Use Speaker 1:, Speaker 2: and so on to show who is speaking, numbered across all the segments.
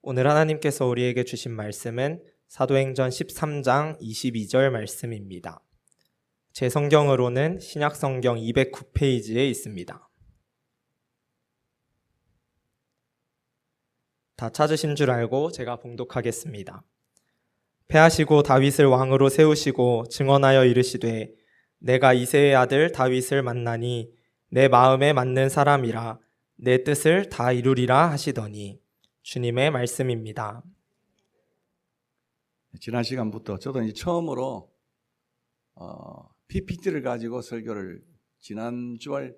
Speaker 1: 오늘 하나님께서 우리에게 주신 말씀은 사도행전 13장 22절 말씀입니다. 제 성경으로는 신약성경 209페이지에 있습니다. 다 찾으신 줄 알고 제가 봉독하겠습니다. 패하시고 다윗을 왕으로 세우시고 증언하여 이르시되 내가 이새의 아들 다윗을 만나니 내 마음에 맞는 사람이라 내 뜻을 다 이루리라 하시더니 주님의 말씀입니다.
Speaker 2: 지난 시간부터 저도 이제 처음으로 PPT를 가지고 설교를 지난 주말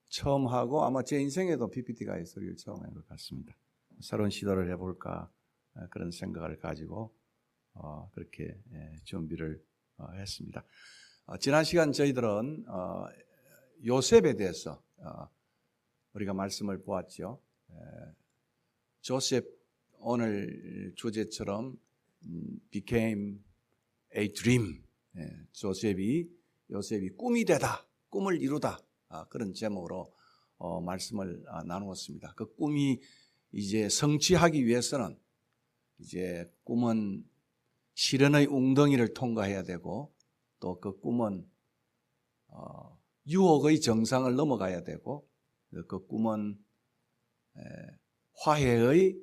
Speaker 2: 처음 하고 아마 제 인생에도 PPT가 설교를 처음 한 것 같습니다. 새로운 시도를 해볼까 그런 생각을 가지고 그렇게 준비를 했습니다. 지난 시간 저희들은 요셉에 대해서 우리가 말씀을 보았죠. 조셉 오늘 주제처럼 became a dream. 요셉이 꿈이 되다, 꿈을 이루다 그런 제목으로 말씀을 나누었습니다. 그 꿈이 이제 성취하기 위해서는 이제 꿈은 시련의 웅덩이를 통과해야 되고 또 그 꿈은 유혹의 정상을 넘어가야 되고 그 꿈은 화해의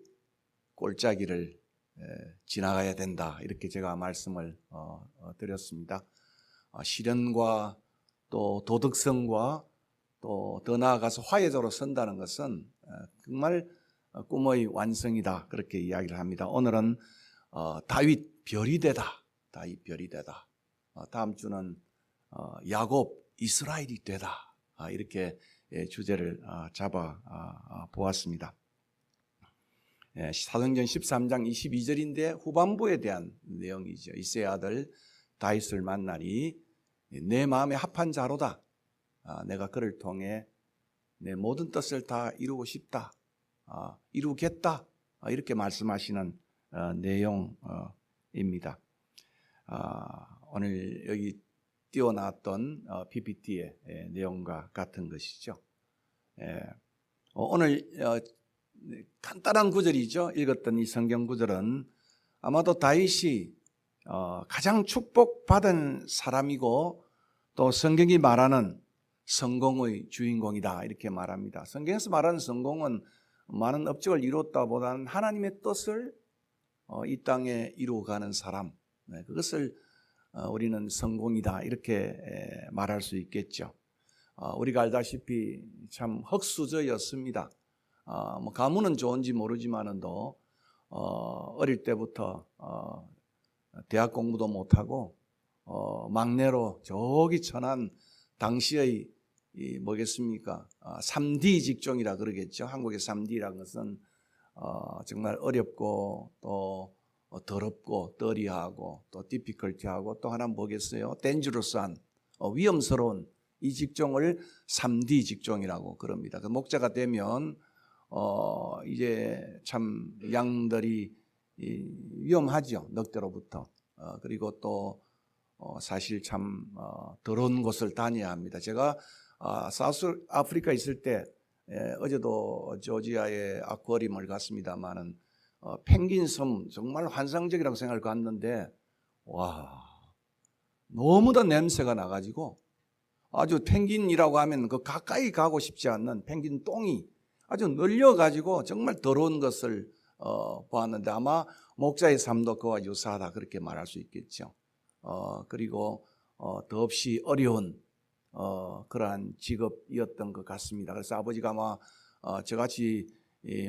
Speaker 2: 골짜기를 지나가야 된다. 이렇게 제가 말씀을 드렸습니다. 시련과 또 도덕성과 또 더 나아가서 화해적으로 선다는 것은 정말 꿈의 완성이다. 그렇게 이야기를 합니다. 오늘은 다윗 별이 되다. 다윗 별이 되다. 다음 주는 야곱 이스라엘이 되다. 이렇게 주제를 잡아 보았습니다. 사도행전 13장 22절인데 후반부에 대한 내용이죠. 이새의 아들 다윗을 만나니 내 마음에 합한 자로다. 내가 그를 통해 내 모든 뜻을 다 이루고 싶다. 이루겠다. 이렇게 말씀하시는 내용입니다. 오늘 여기 띄워놨던 PPT의 내용과 같은 것이죠. 오늘 간단한 구절이죠. 읽었던 이 성경 구절은 아마도 다윗이 가장 축복받은 사람이고 또 성경이 말하는 성공의 주인공이다 이렇게 말합니다. 성경에서 말하는 성공은 많은 업적을 이뤘다보다는 하나님의 뜻을 이 땅에 이루어가는 사람, 그것을 우리는 성공이다 이렇게 말할 수 있겠죠. 우리가 알다시피 참 흙수저였습니다. 뭐 가문은 좋은지 모르지만은도 어릴 때부터 대학 공부도 못하고 막내로 저기 천한 당시의 뭐겠습니까? 3D 직종이라 그러겠죠. 한국의 3D라는 것은 정말 어렵고 또 더럽고 더리하고 또 디피컬티하고 또 하나 뭐겠어요? dangerous한 위험스러운 이 직종을 3D 직종이라고 그럽니다. 그 목자가 되면 이제 참 양들이 위험하죠. 넉대로부터. 그리고 또 사실 참 더러운 곳을 다녀야 합니다. 제가 사우스 아프리카 있을 때 어제도 조지아의 아쿠아리움을 갔습니다만은 펭귄 섬 정말 환상적이라고 생각을 갔는데 와 너무나 냄새가 나가지고 아주 펭귄이라고 하면 그 가까이 가고 싶지 않는 펭귄 똥이 아주 늘려가지고 정말 더러운 것을 보았는데 아마 목자의 삶도 그와 유사하다 그렇게 말할 수 있겠죠. 그리고 더없이 어려운 그러한 직업이었던 것 같습니다. 그래서 아버지가 아마 저같이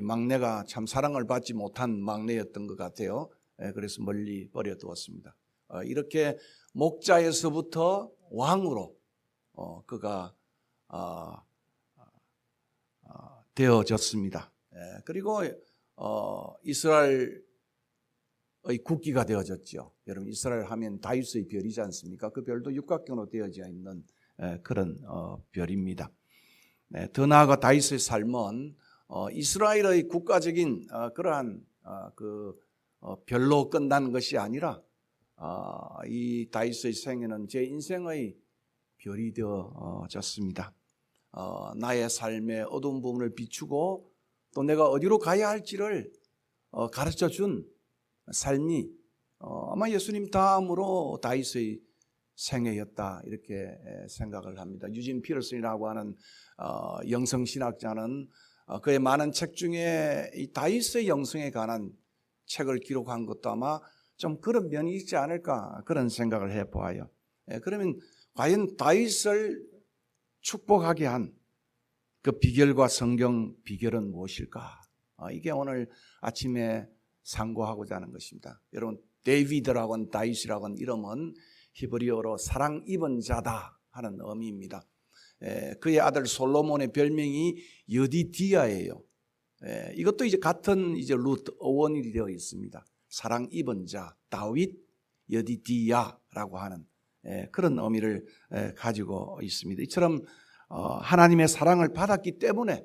Speaker 2: 막내가 참 사랑을 받지 못한 막내였던 것 같아요. 그래서 멀리 버려두었습니다. 이렇게 목자에서부터 왕으로 그가 되어졌습니다. 그리고 이스라엘의 국기가 되어졌죠. 여러분 이스라엘 하면 다윗의 별이지 않습니까? 그 별도 육각형으로 되어져 있는 그런 별입니다. 더 나아가 다윗의 삶은 이스라엘의 국가적인 그러한 그 별로 끝나는 것이 아니라 이 다윗의 생애는 제 인생의 별이 되어졌습니다. 나의 삶의 어두운 부분을 비추고 또 내가 어디로 가야 할지를 가르쳐 준 삶이 아마 예수님 다음으로 다윗의 생애였다 이렇게 생각을 합니다. 유진 피터슨이라고 하는 영성신학자는 그의 많은 책 중에 이 다윗의 영성에 관한 책을 기록한 것도 아마 좀 그런 면이 있지 않을까 그런 생각을 해보아요. 그러면 과연 다윗을 축복하게 한 그 비결과 성경 비결은 무엇일까? 이게 오늘 아침에 상고하고자 하는 것입니다. 여러분 데이비드라고 하는 다윗이라고 하는 이름은 히브리어로 사랑 입은 자다 하는 의미입니다. 그의 아들 솔로몬의 별명이 여디디아예요. 이것도 이제 같은 이제 루트 어원이 되어 있습니다. 사랑 입은 자 다윗 여디디아라고 하는 그런 의미를 가지고 있습니다. 이처럼 하나님의 사랑을 받았기 때문에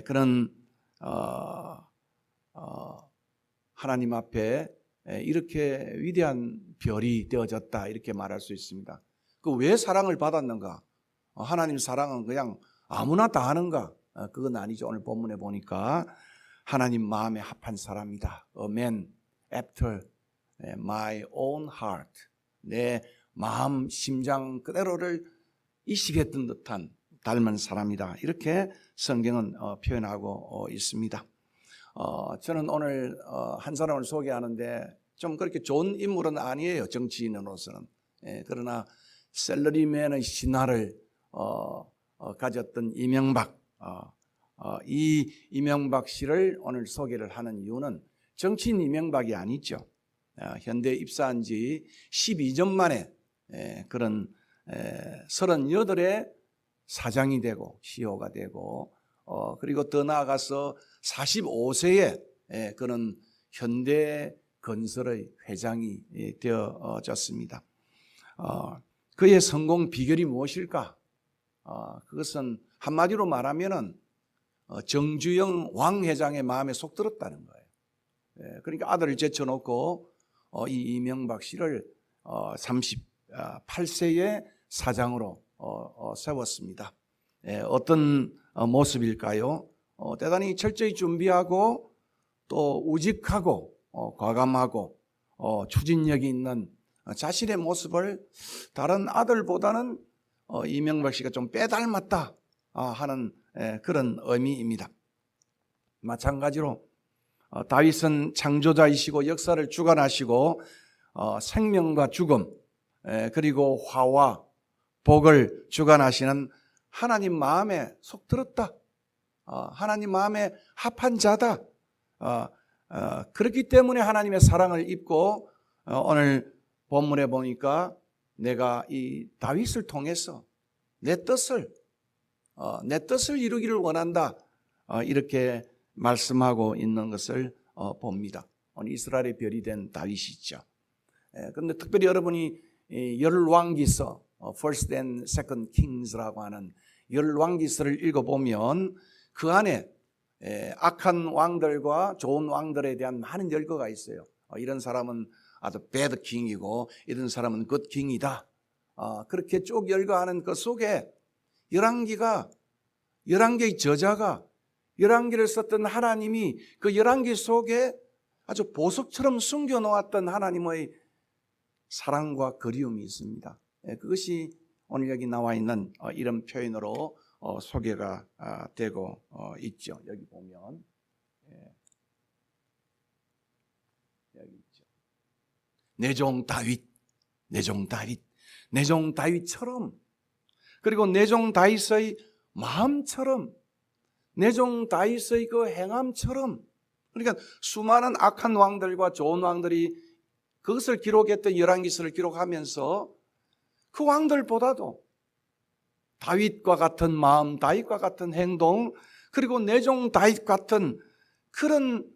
Speaker 2: 그런 하나님 앞에 이렇게 위대한 별이 되어졌다 이렇게 말할 수 있습니다. 그 왜 사랑을 받았는가? 하나님 사랑은 그냥 아무나 다 하는가? 그건 아니죠. 오늘 본문에 보니까 하나님 마음에 합한 사람이다. A man after my own heart. 내 마음 심장 그대로를 이식했던 듯한 닮은 사람이다. 이렇게 성경은 표현하고 있습니다. 저는 오늘 한 사람을 소개하는데 좀 그렇게 좋은 인물은 아니에요. 정치인으로서는. 그러나 셀러리맨의 신화를 가졌던 이명박. 이 이명박 씨를 오늘 소개를 하는 이유는 정치인 이명박이 아니죠. 현대에 입사한 지 12년 만에 그런 38의 사장이 되고 CEO가 되고 그리고 더 나아가서 45세에 그런 현대 건설의 회장이 되어졌습니다. 그의 성공 비결이 무엇일까? 그것은 한마디로 말하면은 정주영 왕 회장의 마음에 속 들었다는 거예요. 그러니까 아들을 제쳐놓고 이 이명박 씨를 38세의 사장으로 세웠습니다. 어떤 모습일까요? 대단히 철저히 준비하고 또 우직하고 과감하고 추진력이 있는 자신의 모습을 다른 아들보다는 이명박 씨가 좀 빼닮았다 하는 그런 의미입니다. 마찬가지로 다윗은 창조자이시고 역사를 주관하시고 생명과 죽음 그리고 화와 복을 주관하시는 하나님 마음에 속 들었다. 하나님 마음에 합한 자다. 그렇기 때문에 하나님의 사랑을 입고 오늘 본문에 보니까 내가 이 다윗을 통해서 내 뜻을 이루기를 원한다. 이렇게 말씀하고 있는 것을 봅니다. 오늘 이스라엘의 별이 된 다윗이죠. 그런데 특별히 여러분이 열왕기서 First and Second Kings라고 하는 열왕기서를 읽어보면 그 안에 악한 왕들과 좋은 왕들에 대한 많은 열거가 있어요. 이런 사람은 아주 bad king이고 이런 사람은 good king이다. 그렇게 쭉 열거하는 그 속에 열왕기의 저자가 열왕기를 썼던 하나님이 그 열왕기 속에 아주 보석처럼 숨겨놓았던 하나님의 사랑과 그리움이 있습니다. 그것이 오늘 여기 나와 있는 이런 표현으로 소개가 되고 있죠. 여기 보면 여기 있죠. 내 종 다윗, 내 종 다윗, 내 종 다윗처럼 그리고 내 종 다윗의 마음처럼 내 종 다윗의 그 행함처럼 그러니까 수많은 악한 왕들과 좋은 왕들이 그것을 기록했던 열왕기서를 기록하면서 그 왕들보다도 다윗과 같은 마음, 다윗과 같은 행동, 그리고 내 종 다윗 같은 그런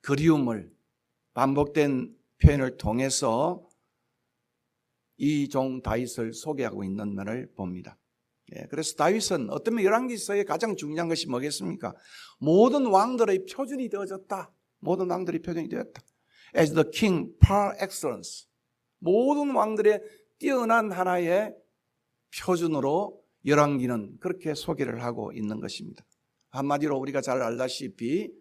Speaker 2: 그리움을 반복된 표현을 통해서 이 종 다윗을 소개하고 있는 면을 봅니다. 그래서 다윗은 어떤 열왕기서의 가장 중요한 것이 뭐겠습니까? 모든 왕들의 표준이 되어졌다. 모든 왕들의 표준이 되었다. As the king par excellence. 모든 왕들의 뛰어난 하나의 표준으로 열왕기는 그렇게 소개를 하고 있는 것입니다. 한마디로 우리가 잘 알다시피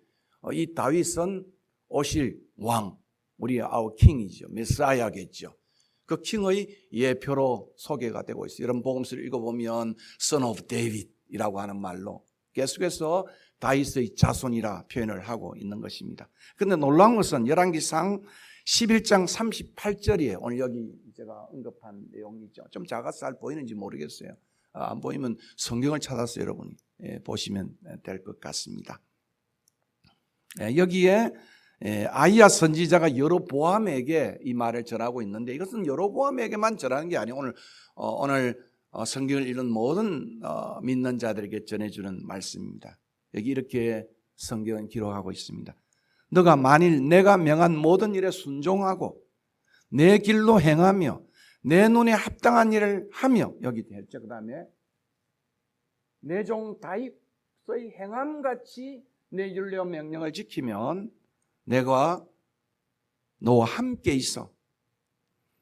Speaker 2: 이 다윗은 오실 왕, 우리의 아우 킹이죠. 메사야겠죠. 그 킹의 예표로 소개가 되고 있어요. 여러분 복음서를 읽어보면 Son of David이라고 하는 말로 계속해서 다윗의 자손이라 표현을 하고 있는 것입니다. 그런데 놀라운 것은 열왕기상 11장 38절이에요. 오늘 여기 제가 언급한 내용이죠. 좀 작아서 잘 보이는지 모르겠어요. 안 보이면 성경을 찾아서 여러분이 보시면 될 것 같습니다. 여기에 아이야 선지자가 여로보암에게 이 말을 전하고 있는데 이것은 여로보암에게만 전하는 게 아니고 오늘 성경을 읽은 모든 믿는 자들에게 전해주는 말씀입니다. 여기 이렇게 성경은 기록하고 있습니다. 너가 만일 내가 명한 모든 일에 순종하고 내 길로 행하며 내 눈에 합당한 일을 하며 여기 했죠. 그 다음에 내 종 다윗의 행함같이 내 율례와 명령을 지키면 내가 너와 함께 있어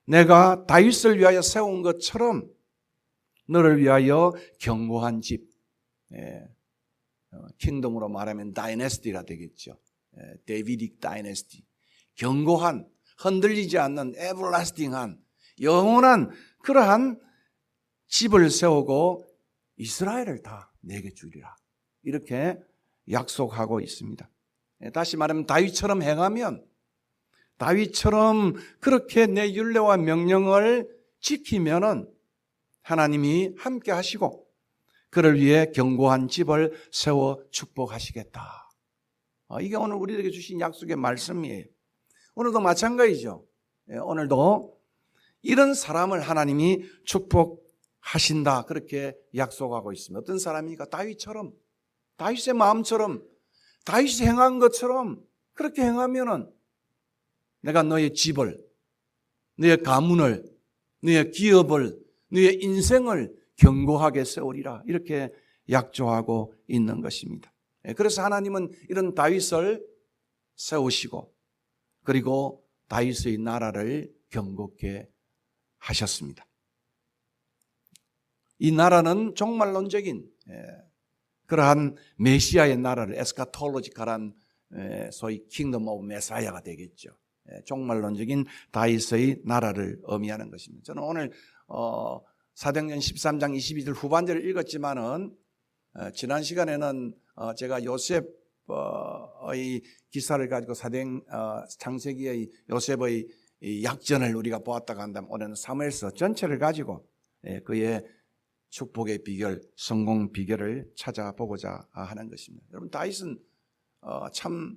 Speaker 2: 내가 다윗을 위하여 세운 것처럼 너를 위하여 견고한 집, 킹덤으로 말하면 다이내스티가 되겠죠. 데이비딕 다이내스티, 견고한, 흔들리지 않는 에버라스팅한 영원한 그러한 집을 세우고 이스라엘을 다 내게 주리라 이렇게 약속하고 있습니다. 다시 말하면 다윗처럼 행하면 다윗처럼 그렇게 내 율례와 명령을 지키면은 하나님이 함께 하시고 그를 위해 견고한 집을 세워 축복하시겠다. 이게 오늘 우리에게 주신 약속의 말씀이에요. 오늘도 마찬가지죠. 오늘도 이런 사람을 하나님이 축복하신다 그렇게 약속하고 있습니다. 어떤 사람이니까 다윗처럼 다윗의 마음처럼 다윗이 행한 것처럼 그렇게 행하면은 내가 너의 집을, 너의 가문을, 너의 기업을, 너의 인생을 견고하게 세우리라 이렇게 약조하고 있는 것입니다. 그래서 하나님은 이런 다윗을 세우시고 그리고 다윗의 나라를 견고케 하셨습니다. 이 나라는 종말론적인 그러한 메시아의 나라를 에스카톨로지칼한 소위 킹덤 오브 메사야가 되겠죠. 종말론적인 다윗의 나라를 의미하는 것입니다. 저는 오늘 사도행전 13장 22절 후반절을 읽었지만은 지난 시간에는 제가 요셉의 기사를 가지고 창세기의 요셉의 약전을 우리가 보았다고 한다면 오늘은 사무엘서 전체를 가지고 그의 축복의 비결, 성공 비결을 찾아보고자 하는 것입니다. 여러분 다윗은 참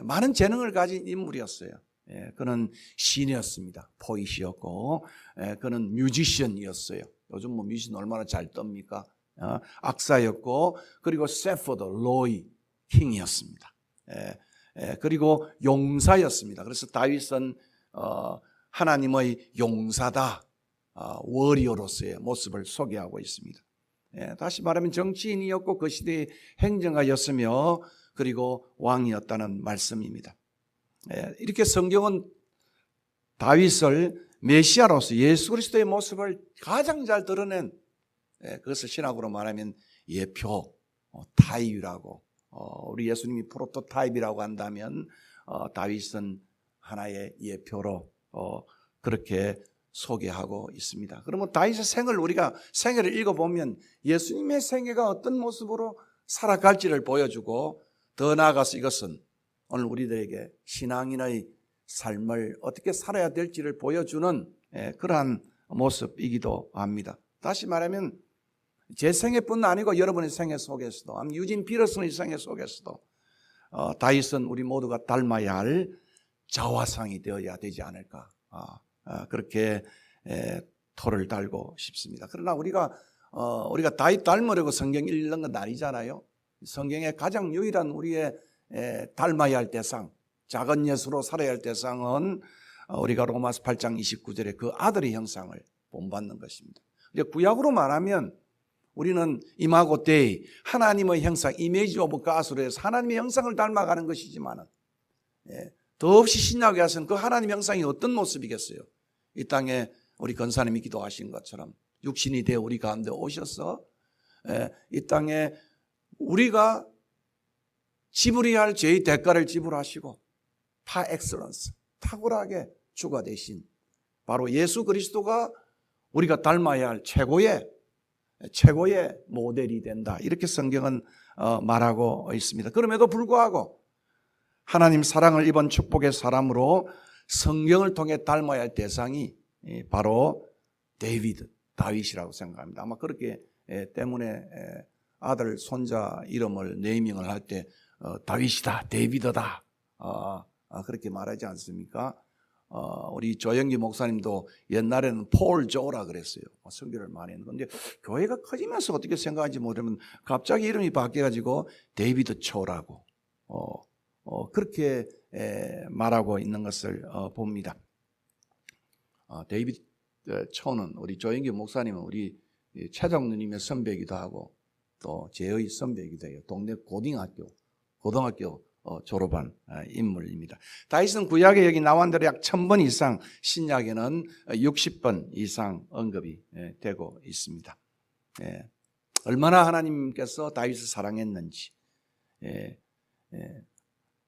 Speaker 2: 많은 재능을 가진 인물이었어요. 그는 신이었습니다. 포이시였고 그는 뮤지션이었어요. 요즘 뭐 뮤지션 얼마나 잘 떱니까? 악사였고 그리고 세포드 로이 킹이었습니다. 그리고 용사였습니다. 그래서 다윗은 하나님의 용사다, 워리어로서의 모습을 소개하고 있습니다. 다시 말하면 정치인이었고 그 시대의 행정가였으며 그리고 왕이었다는 말씀입니다. 이렇게 성경은 다윗을 메시아로서 예수 그리스도의 모습을 가장 잘 드러낸 그것을 신학으로 말하면 예표, 타입이라고 우리 예수님이 프로토타입이라고 한다면 다윗은 하나의 예표로 그렇게 소개하고 있습니다. 그러면 다윗의 우리가 생애를 읽어보면 예수님의 생애가 어떤 모습으로 살아갈지를 보여주고 더 나아가서 이것은 오늘 우리들에게 신앙인의 삶을 어떻게 살아야 될지를 보여주는 그러한 모습이기도 합니다. 다시 말하면 제 생애뿐 아니고 여러분의 생애 속에서도 유진 피터슨의 생애 속에서도 다윗은 우리 모두가 닮아야 할 자화상이 되어야 되지 않을까 그렇게 토를 달고 싶습니다. 그러나 우리가 다윗 닮으려고 성경 읽는 건 아니잖아요. 성경의 가장 유일한 우리의 닮아야 할 대상, 작은 예수로 살아야 할 대상은 우리가 로마서 8장 29절에 그 아들의 형상을 본받는 것입니다. 구약으로 말하면 우리는 이마고 데이, 하나님의 형상, 이미지 오브 갓으로 해서 하나님의 형상을 닮아가는 것이지만 더없이 신약에 와서는 그 하나님의 형상이 어떤 모습이겠어요? 이 땅에 우리 권사님이 기도하신 것처럼 육신이 되어 우리 가운데 오셔서 이 땅에 우리가 지불해야 할 죄의 대가를 지불하시고 파 엑셀런스, 탁월하게 주가 되신 바로 예수 그리스도가 우리가 닮아야 할 최고의 모델이 된다. 이렇게 성경은 말하고 있습니다. 그럼에도 불구하고 하나님 사랑을 입은 축복의 사람으로 성경을 통해 닮아야 할 대상이 바로 다윗이라고 생각합니다. 아마 그렇게 때문에 아들, 손자 이름을 네이밍을 할 때 다윗이다, 데이비드다 그렇게 말하지 않습니까? 우리 조영기 목사님도 옛날에는 폴 조라 그랬어요. 선교를 많이 했는데 교회가 커지면서 어떻게 생각하는지 모르면 갑자기 이름이 바뀌어가지고 데이비드 초라고 그렇게 말하고 있는 것을 봅니다. 데이비드 초는 우리 조영기 목사님은 우리 최정 누님의 선배이기도 하고 또 제의 선배이기도 해요. 동네 고등학교 졸업한 인물입니다. 다윗은 구약에 여기 나온 대로 약 1000번 이상, 신약에는 60번 이상 언급이 되고 있습니다. 얼마나 하나님께서 다윗을 사랑했는지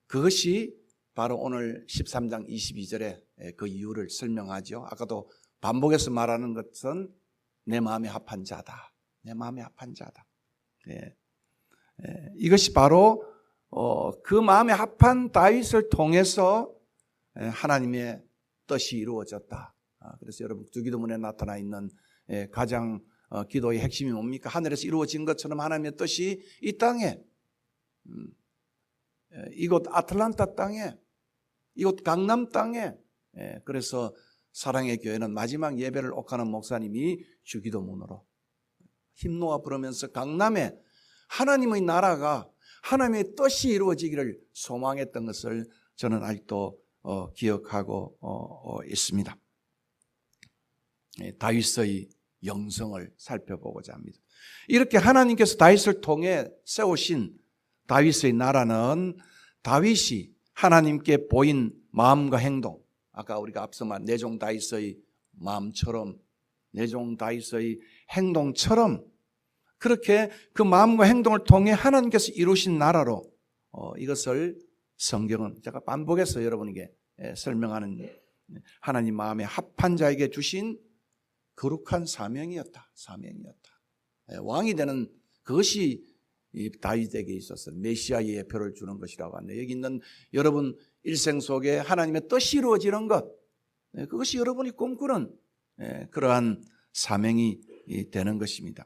Speaker 2: 그것이 바로 오늘 13장 22절에 그 이유를 설명하죠. 아까도 반복해서 말하는 것은 내 마음에 합한 자다. 내 마음에 합한 자다. 이것이 바로 그 마음에 합한 다윗을 통해서 하나님의 뜻이 이루어졌다. 그래서 여러분 주기도문에 나타나 있는 가장 기도의 핵심이 뭡니까? 하늘에서 이루어진 것처럼 하나님의 뜻이 이 땅에, 이곳 아틀란타 땅에, 이곳 강남 땅에, 그래서 사랑의 교회는 마지막 예배를 옥하는 목사님이 주기도문으로 힘놓아 부르면서 강남에 하나님의 나라가, 하나님의 뜻이 이루어지기를 소망했던 것을 저는 아직도 기억하고 있습니다. 다윗의 영성을 살펴보고자 합니다. 이렇게 하나님께서 다윗을 통해 세우신 다윗의 나라는 다윗이 하나님께 보인 마음과 행동, 아까 우리가 앞서 말한 내종 다윗의 마음처럼, 내종 다윗의 행동처럼 그렇게 그 마음과 행동을 통해 하나님께서 이루신 나라로 이것을 성경은 제가 반복해서 여러분에게 설명하는 하나님 마음에 합한 자에게 주신 거룩한 사명이었다. 왕이 되는 그것이 다윗에게 있어서 메시아의 예표를 주는 것이라고 하는데, 여기 있는 여러분 일생 속에 하나님의 뜻이 이루어지는 것, 그것이 여러분이 꿈꾸는 그러한 사명이 되는 것입니다.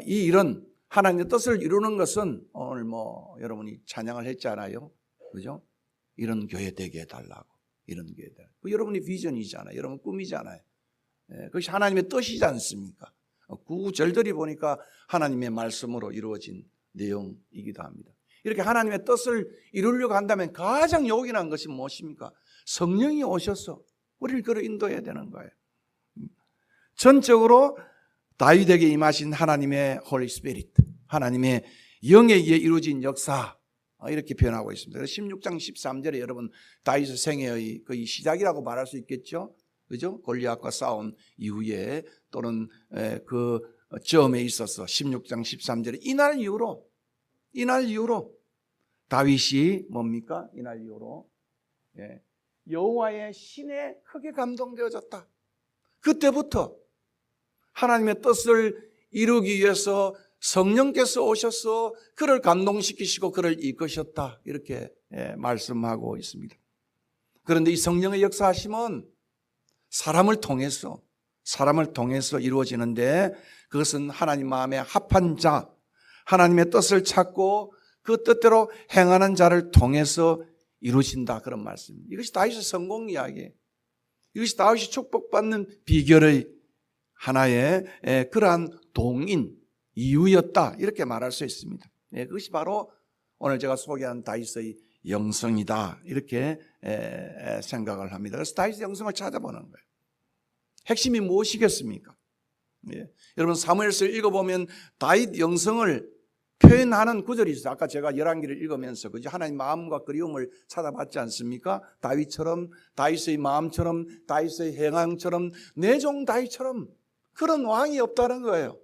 Speaker 2: 이 일은 하나님의 뜻을 이루는 것은 오늘 여러분이 찬양을 했잖아요. 그죠? 이런 교회 되게 해달라고. 이런 교회 되게. 여러분의 비전이잖아요. 여러분 꿈이잖아요. 그것이 하나님의 뜻이지 않습니까? 구절들이 보니까 하나님의 말씀으로 이루어진 내용이기도 합니다. 이렇게 하나님의 뜻을 이루려고 한다면 가장 요긴한 것이 무엇입니까? 성령이 오셔서 우리를 그로 인도해야 되는 거예요. 전적으로 다윗에게 임하신 하나님의 홀리 스피릿, 하나님의 영에 의해 이루어진 역사, 이렇게 표현하고 있습니다. 16장 13절에 여러분 다윗의 생애의 거의 시작이라고 말할 수 있겠죠. 그죠? 골리앗과 싸운 이후에 또는 그 점에 있어서 16장 13절에 이날 이후로 다윗이 뭡니까? 이날 이후로 여호와의 신에 크게 감동되어졌다. 그때부터 하나님의 뜻을 이루기 위해서 성령께서 오셔서 그를 감동시키시고 그를 이끄셨다. 이렇게 말씀하고 있습니다. 그런데 이 성령의 역사하심은 사람을 통해서 이루어지는데, 그것은 하나님 마음에 합한 자, 하나님의 뜻을 찾고 그 뜻대로 행하는 자를 통해서 이루어진다. 그런 말씀입니다. 이것이 다윗의 성공 이야기예요. 이것이 다윗이 축복받는 비결의 하나의 그러한 동인, 이유였다. 이렇게 말할 수 있습니다. 그것이 바로 오늘 제가 소개한 다윗의 영성이다. 이렇게 생각을 합니다. 그래서 다윗의 영성을 찾아보는 거예요. 핵심이 무엇이겠습니까? 여러분 사무엘서를 읽어보면 다윗 영성을 표현하는 구절이 있어요. 아까 제가 열왕기를 읽으면서 그죠? 하나님 마음과 그리움을 찾아봤지 않습니까? 다윗처럼, 다윗의 마음처럼, 다윗의 행함처럼, 내종 다윗처럼 그런 왕이 없다는 거예요.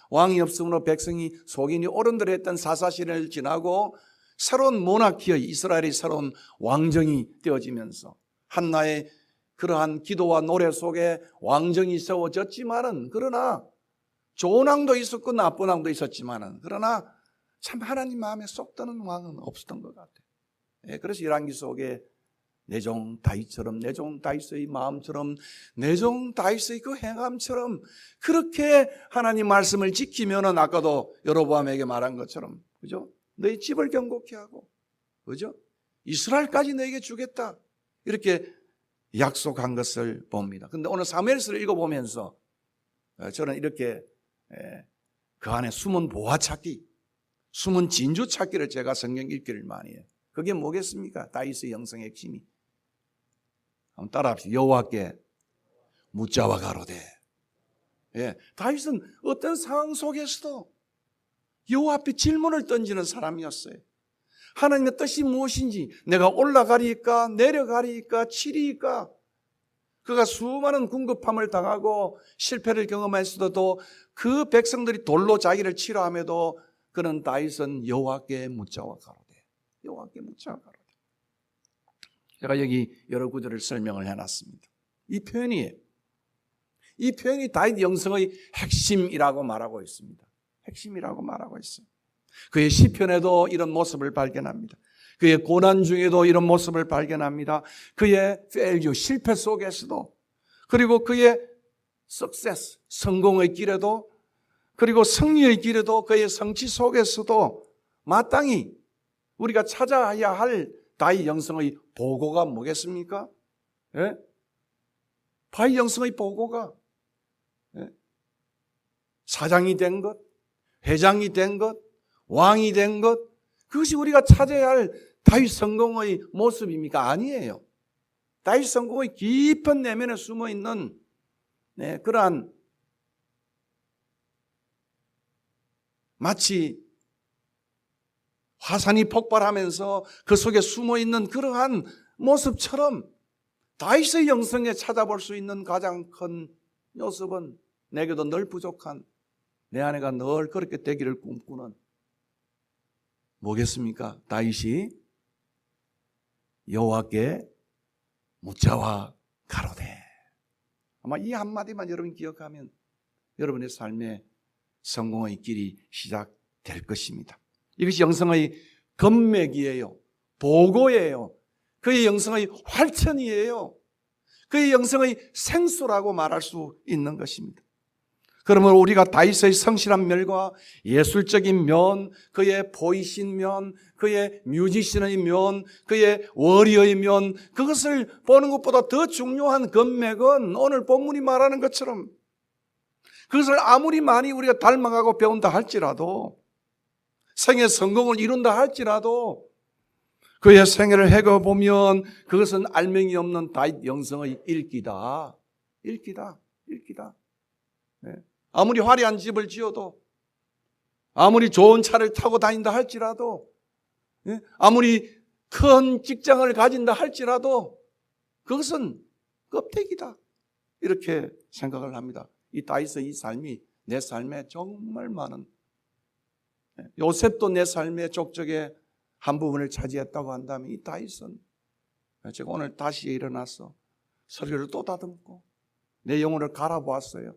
Speaker 2: 왕이 없으므로 백성이 속인이 어른들이 했던 사사시대를 지나고 새로운 모나키의 이스라엘의 새로운 왕정이 되어지면서 한나의 그러한 기도와 노래 속에 왕정이 세워졌지만은, 그러나 좋은 왕도 있었고 나쁜 왕도 있었지만은, 그러나 참 하나님 마음에 쏙 드는 왕은 없었던 것 같아요. 그래서 열왕기 속에 내 종 다윗처럼, 내 종 다윗의 마음처럼, 내 종 다윗의 그 행함처럼 그렇게 하나님 말씀을 지키면은, 아까도 여로보암에게 말한 것처럼, 그죠? 너희 집을 견고케 하고, 그죠? 이스라엘까지 너에게 주겠다, 이렇게 약속한 것을 봅니다. 근데 오늘 사무엘서를 읽어보면서 저는 이렇게 그 안에 숨은 보화 찾기, 숨은 진주 찾기를 제가 성경 읽기를 많이 해요. 그게 뭐겠습니까? 다윗의 영성의 핵심이. 한번 따라합시다. 여호와께 묻자와 가로되. 다윗은 어떤 상황 속에서도 여호와 앞에 질문을 던지는 사람이었어요. 하나님의 뜻이 무엇인지, 내가 올라가리까 내려가리까 치리까. 그가 수많은 궁급함을 당하고 실패를 경험했어도 그 백성들이 돌로 자기를 치료함에도 그는 다윗은 여호와께 묻자와 가로되, 여호와께 묻자와 가로되. 제가 여기 여러 구절을 설명을 해놨습니다. 이 표현이 다윗 영성의 핵심이라고 말하고 있습니다. 핵심이라고 말하고 있어요. 그의 시편에도 이런 모습을 발견합니다. 그의 고난 중에도 이런 모습을 발견합니다. 그의 failure, 실패 속에서도, 그리고 그의 success, 성공의 길에도, 그리고 승리의 길에도, 그의 성취 속에서도 마땅히 우리가 찾아야 할 다윗 영성의 보고가 뭐겠습니까? 다윗 영성의 보고가 사장이 된 것, 회장이 된 것, 왕이 된 것, 그것이 우리가 찾아야 할 다윗 성공의 모습입니까? 아니에요. 다윗 성공의 깊은 내면에 숨어있는 그러한, 마치 화산이 폭발하면서 그 속에 숨어있는 그러한 모습처럼 다윗의 영성에 찾아볼 수 있는 가장 큰 요소는, 내게도 늘 부족한 내 아내가 늘 그렇게 되기를 꿈꾸는 뭐겠습니까? 다윗이 여호와께 묻자와 가로되. 아마 이 한마디만 여러분 기억하면 여러분의 삶의 성공의 길이 시작될 것입니다. 이것이 영성의 건맥이에요. 보고예요. 그의 영성의 활천이에요. 그의 영성의 생수라고 말할 수 있는 것입니다. 그러면 우리가 다윗의 성실한 면과 예술적인 면, 그의 보이신 면, 그의 뮤지션의 면, 그의 워리어의 면, 그것을 보는 것보다 더 중요한 건맥은 오늘 본문이 말하는 것처럼, 그것을 아무리 많이 우리가 닮아가고 배운다 할지라도, 생애 성공을 이룬다 할지라도, 그의 생애를 해가보면 그것은 알맹이 없는 다윗 영성의 일기다. 일기다. 네. 아무리 화려한 집을 지어도, 아무리 좋은 차를 타고 다닌다 할지라도, 아무리 큰 직장을 가진다 할지라도 그것은 껍데기다, 이렇게 생각을 합니다. 이 다윗의 이 삶이 내 삶에 정말 많은, 요셉도 내 삶의 족적의 한 부분을 차지했다고 한다면, 이 다윗은, 제가 오늘 다시 일어나서 설교를 또 다듬고 내 영혼을 갈아보았어요.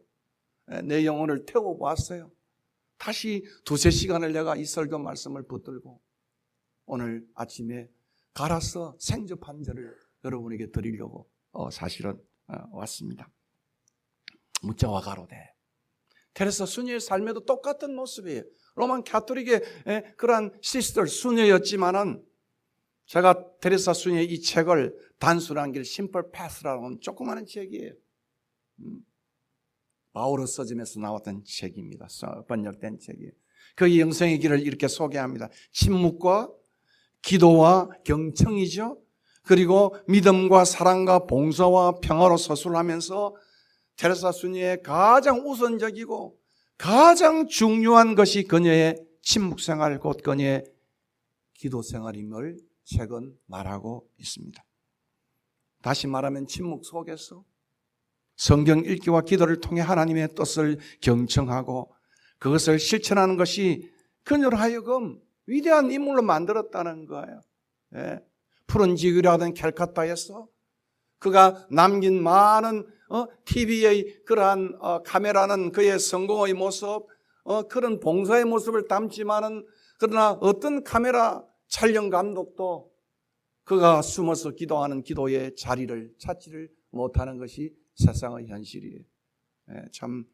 Speaker 2: 내 영혼을 태워보았어요. 다시 2-3시간을 내가 이 설교 말씀을 붙들고 오늘 아침에 갈아서 생접 한 절을 여러분에게 드리려고 사실은 왔습니다. 묻자와 가로되. 테레사 수녀의 삶에도 똑같은 모습이에요. 로만 가톨릭의 그러한 시스터 수녀였지만은, 제가 테레사 수녀의 이 책을 단순한 길, 심플 패스라고 하는 조그마한 책이에요. 바오로 서점에서 나왔던 책입니다. 번역된 책이에요. 그 영성의 길을 이렇게 소개합니다. 침묵과 기도와 경청이죠. 그리고 믿음과 사랑과 봉사와 평화로 서술하면서 테레사 수녀의 가장 우선적이고 가장 중요한 것이 그녀의 침묵생활, 곧 그녀의 기도생활임을 책은 말하고 있습니다. 다시 말하면 침묵 속에서 성경 읽기와 기도를 통해 하나님의 뜻을 경청하고 그것을 실천하는 것이 그녀로 하여금 위대한 인물로 만들었다는 거예요. 예. 푸른 지구라는 캘커타에서 그가 남긴 많은 TV의 그러한 카메라는 그의 성공의 모습, 그런 봉사의 모습을 담지만은 그러나 어떤 카메라 촬영 감독도 그가 숨어서 기도하는 기도의 자리를 찾지를 못하는 것이 세상의 현실이에요. 참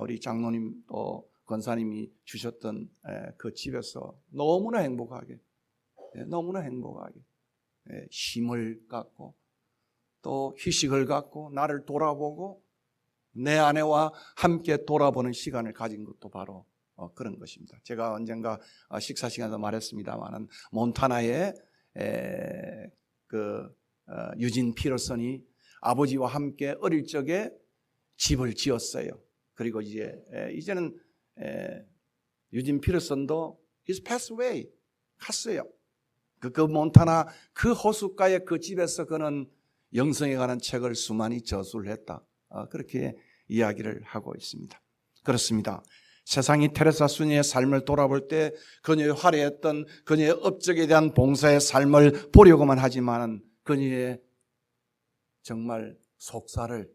Speaker 2: 우리 장로님 또 권사님이 주셨던 그 집에서 너무나 행복하게 쉼을 갖고 또 휴식을 갖고 나를 돌아보고 내 아내와 함께 돌아보는 시간을 가진 것도 바로 그런 것입니다. 제가 언젠가 식사 시간에도 말했습니다마는 몬타나의 유진 피터슨이 아버지와 함께 어릴 적에 집을 지었어요. 그리고 이제는 유진 피터슨도 he's passed away 갔어요. 그 몬타나 그 호숫가의 그 집에서 그는 영성에 관한 책을 수많이 저술을 했다. 그렇게 이야기를 하고 있습니다. 그렇습니다. 세상이 테레사 순이의 삶을 돌아볼 때 그녀의 화려했던 그녀의 업적에 대한 봉사의 삶을 보려고만 하지만 그녀의 정말 속살을,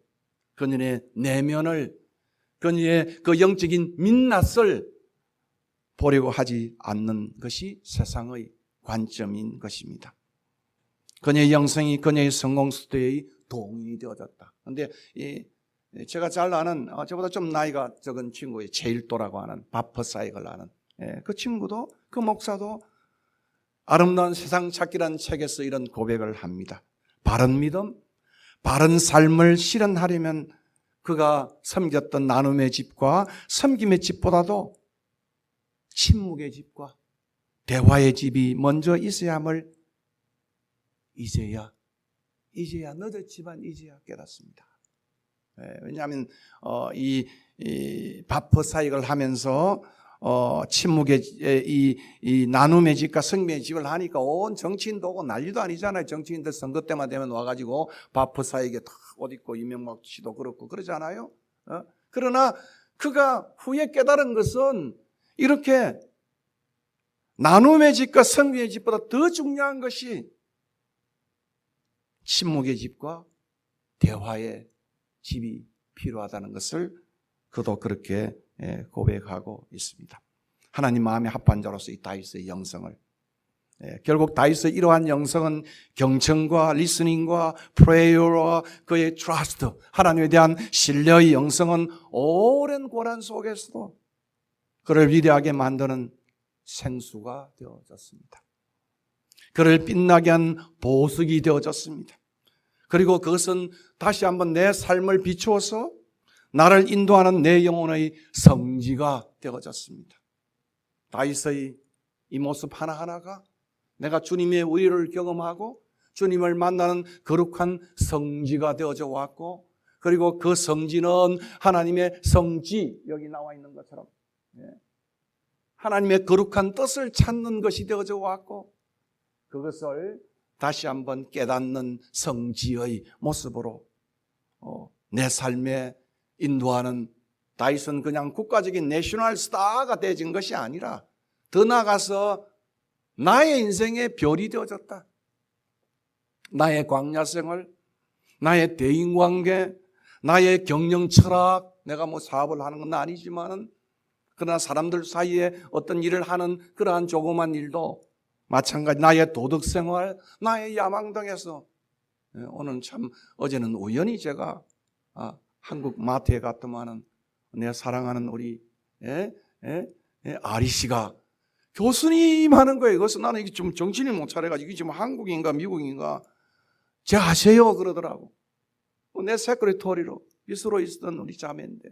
Speaker 2: 그녀의 내면을, 그녀의 그 영적인 민낯을 보려고 하지 않는 것이 세상의 관점인 것입니다. 그녀의 영성이 그녀의 성공 수도의 동인이 되어졌다. 그런데 제가 잘 아는 저보다 좀 나이가 적은 친구의 제일도라고 하는 바퍼사이걸 아는 그 친구도 그 목사도 아름다운 세상 찾기라는 책에서 이런 고백을 합니다. 바른 믿음, 바른 삶을 실현하려면 그가 섬겼던 나눔의 집과 섬김의 집보다도 침묵의 집과 대화의 집이 먼저 있어야 함을 이제야 늦었지만 이제야 깨닫습니다. 왜냐하면 이 바퍼사익을 하면서 침묵의 이 나눔의 집과 성미의 집을 하니까 온 정치인도 오고 난리도 아니잖아요. 정치인들 선거 때만 되면 와가지고 바퍼사익에 다 옷 입고 이명박 씨도 그렇고 그러잖아요. 그러나 그가 후에 깨달은 것은 이렇게 나눔의 집과 성미의 집보다 더 중요한 것이 침묵의 집과 대화의 집이 필요하다는 것을 그도 그렇게 고백하고 있습니다. 하나님 마음에 합한 자로서 이 다윗의 영성을 결국 다윗의 이러한 영성은 경청과 리스닝과 프레이어와 그의 트러스트, 하나님에 대한 신뢰의 영성은 오랜 고난 속에서도 그를 위대하게 만드는 생수가 되어졌습니다. 그를 빛나게 한 보석이 되어졌습니다. 그리고 그것은 다시 한번 내 삶을 비추어서 나를 인도하는 내 영혼의 성지가 되어졌습니다. 다윗의 이 모습 하나하나가 내가 주님의 의를 경험하고 주님을 만나는 거룩한 성지가 되어져 왔고, 그리고 그 성지는 하나님의 성지, 여기 나와 있는 것처럼 하나님의 거룩한 뜻을 찾는 것이 되어져 왔고, 그것을 다시 한번 깨닫는 성지의 모습으로 내 삶에 인도하는 다윗은 그냥 국가적인 내셔널 스타가 되어진 것이 아니라 더 나아가서 나의 인생의 별이 되어졌다. 나의 광야 생활, 나의 대인관계, 나의 경영 철학, 내가 뭐 사업을 하는 건 아니지만은 그러나 사람들 사이에 어떤 일을 하는 그러한 조그만 일도 마찬가지, 나의 도덕생활, 나의 야망 등에서 오늘 참 어제는 우연히 제가 한국 마트에 갔더만은 내 사랑하는 우리 아리 씨가 교수님 하는 거예요. 그래서 나는 이게 좀 정신을 못 차려가지고 이게 지금 한국인가 미국인가 제 아세요 그러더라고. 내 세크레터리로 빚으로 있었던 우리 자매인데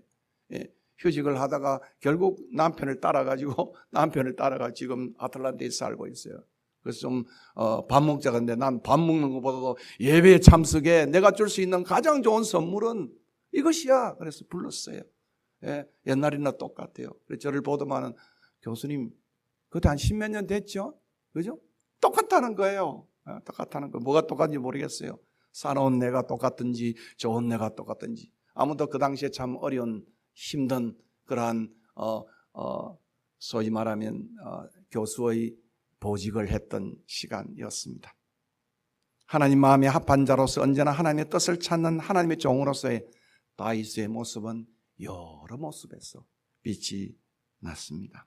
Speaker 2: 휴직을 하다가 결국 남편을 따라가지고 지금 아틀란티에 살고 있어요. 그래서 좀 밥 먹자가 근데 난 밥 먹는 것보다도 예배에 참석에 내가 줄 수 있는 가장 좋은 선물은 이것이야. 그래서 불렀어요. 옛날이나 똑같아요. 그래서 저를 보더만은 교수님 그때 한 십몇 년 됐죠? 그죠? 똑같다는 거예요. 똑같다는 거. 뭐가 똑같은지 모르겠어요. 사놓은 내가 똑같든지 좋은 내가 똑같든지. 아무도 그 당시에 참 어려운 힘든 그러한 소위 말하면 교수의 보직을 했던 시간이었습니다. 하나님 마음에 합한 자로서 언제나 하나님의 뜻을 찾는 하나님의 종으로서의 다윗의 모습은 여러 모습에서 빛이 났습니다.